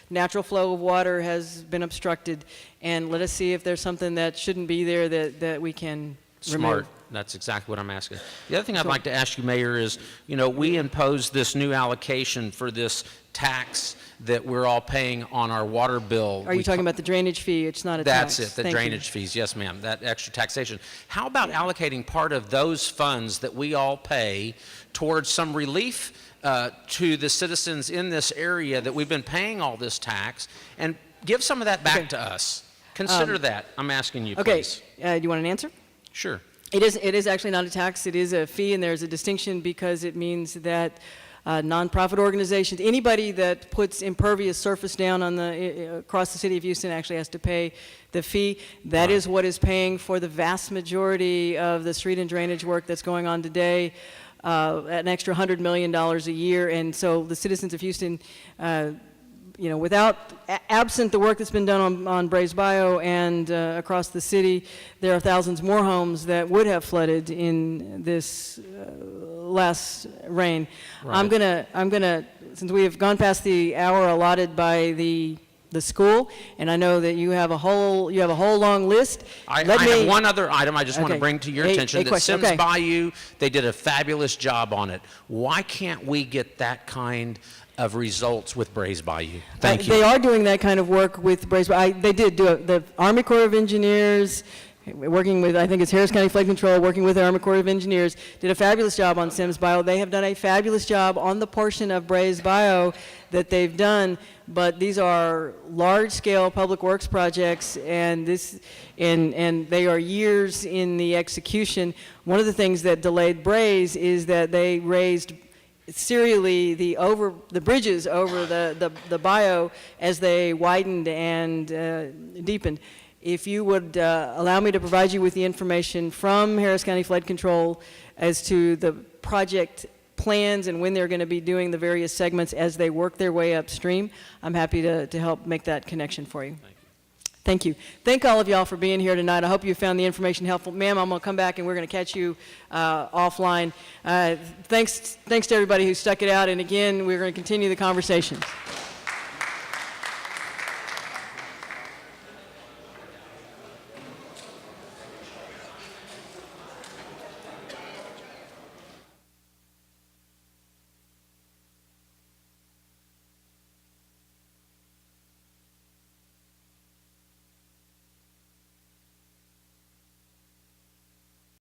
natural flow of water has been obstructed, and let us see if there's something that shouldn't be there that we can Smart. remove. That's exactly what I'm asking. The other thing I'd like to ask you, Mayor, is, we imposed this new allocation for this tax that we're all paying on our water bill. Are you talking about the drainage fee? It's not a tax. That's it, the Thank you. drainage fees, yes, ma'am, that extra taxation. How about allocating part of those funds that we all pay towards some relief to the citizens in this area that we've been paying all this tax, and give some of that back to us? Consider that, I'm asking you, please. Okay, do you want an answer? Sure. It is actually not a tax, it is a fee, and there's a distinction because it means that nonprofit organizations, anybody that puts impervious surface down on across the city of Houston actually has to pay the fee. That is what is paying for the vast majority of the street and drainage work that's going on today, an extra $100 million a year. And so the citizens of Houston, absent the work that's been done on Braes Bayou and across the city, there are thousands more homes that would have flooded in this last rain. Right. I'm gonna, since we have gone past the hour allotted by the school, and I know that you have a whole long list. I have one other item I just want to Okay. bring to your attention. That question, Sims okay. Bayou, they did a fabulous job on it. Why can't we get that kind of results with Braes Bayou? Thank you. They are doing that kind of work with Braes Bayou. They did do it. The Army Corps of Engineers, working with, I think it's Harris County Flood Control, working with the Army Corps of Engineers, did a fabulous job on Sims Bayou. They have done a fabulous job on the portion of Braes Bayou that they've done, but these are large-scale public works projects, and they are years in the execution. One of the things that delayed Braes is that they raised serially the bridges over the bayou as they widened and deepened. If you would allow me to provide you with the information from Harris County Flood Control as to the project plans and when they're going to be doing the various segments as they work their way upstream, I'm happy to help make that connection for you. Thank you. Thank all of y'all for being here tonight. I hope you found the information helpful. Ma'am, I'm going to come back and we're going to catch you offline. Thanks to everybody who stuck it out, and again, we're going to continue the conversations.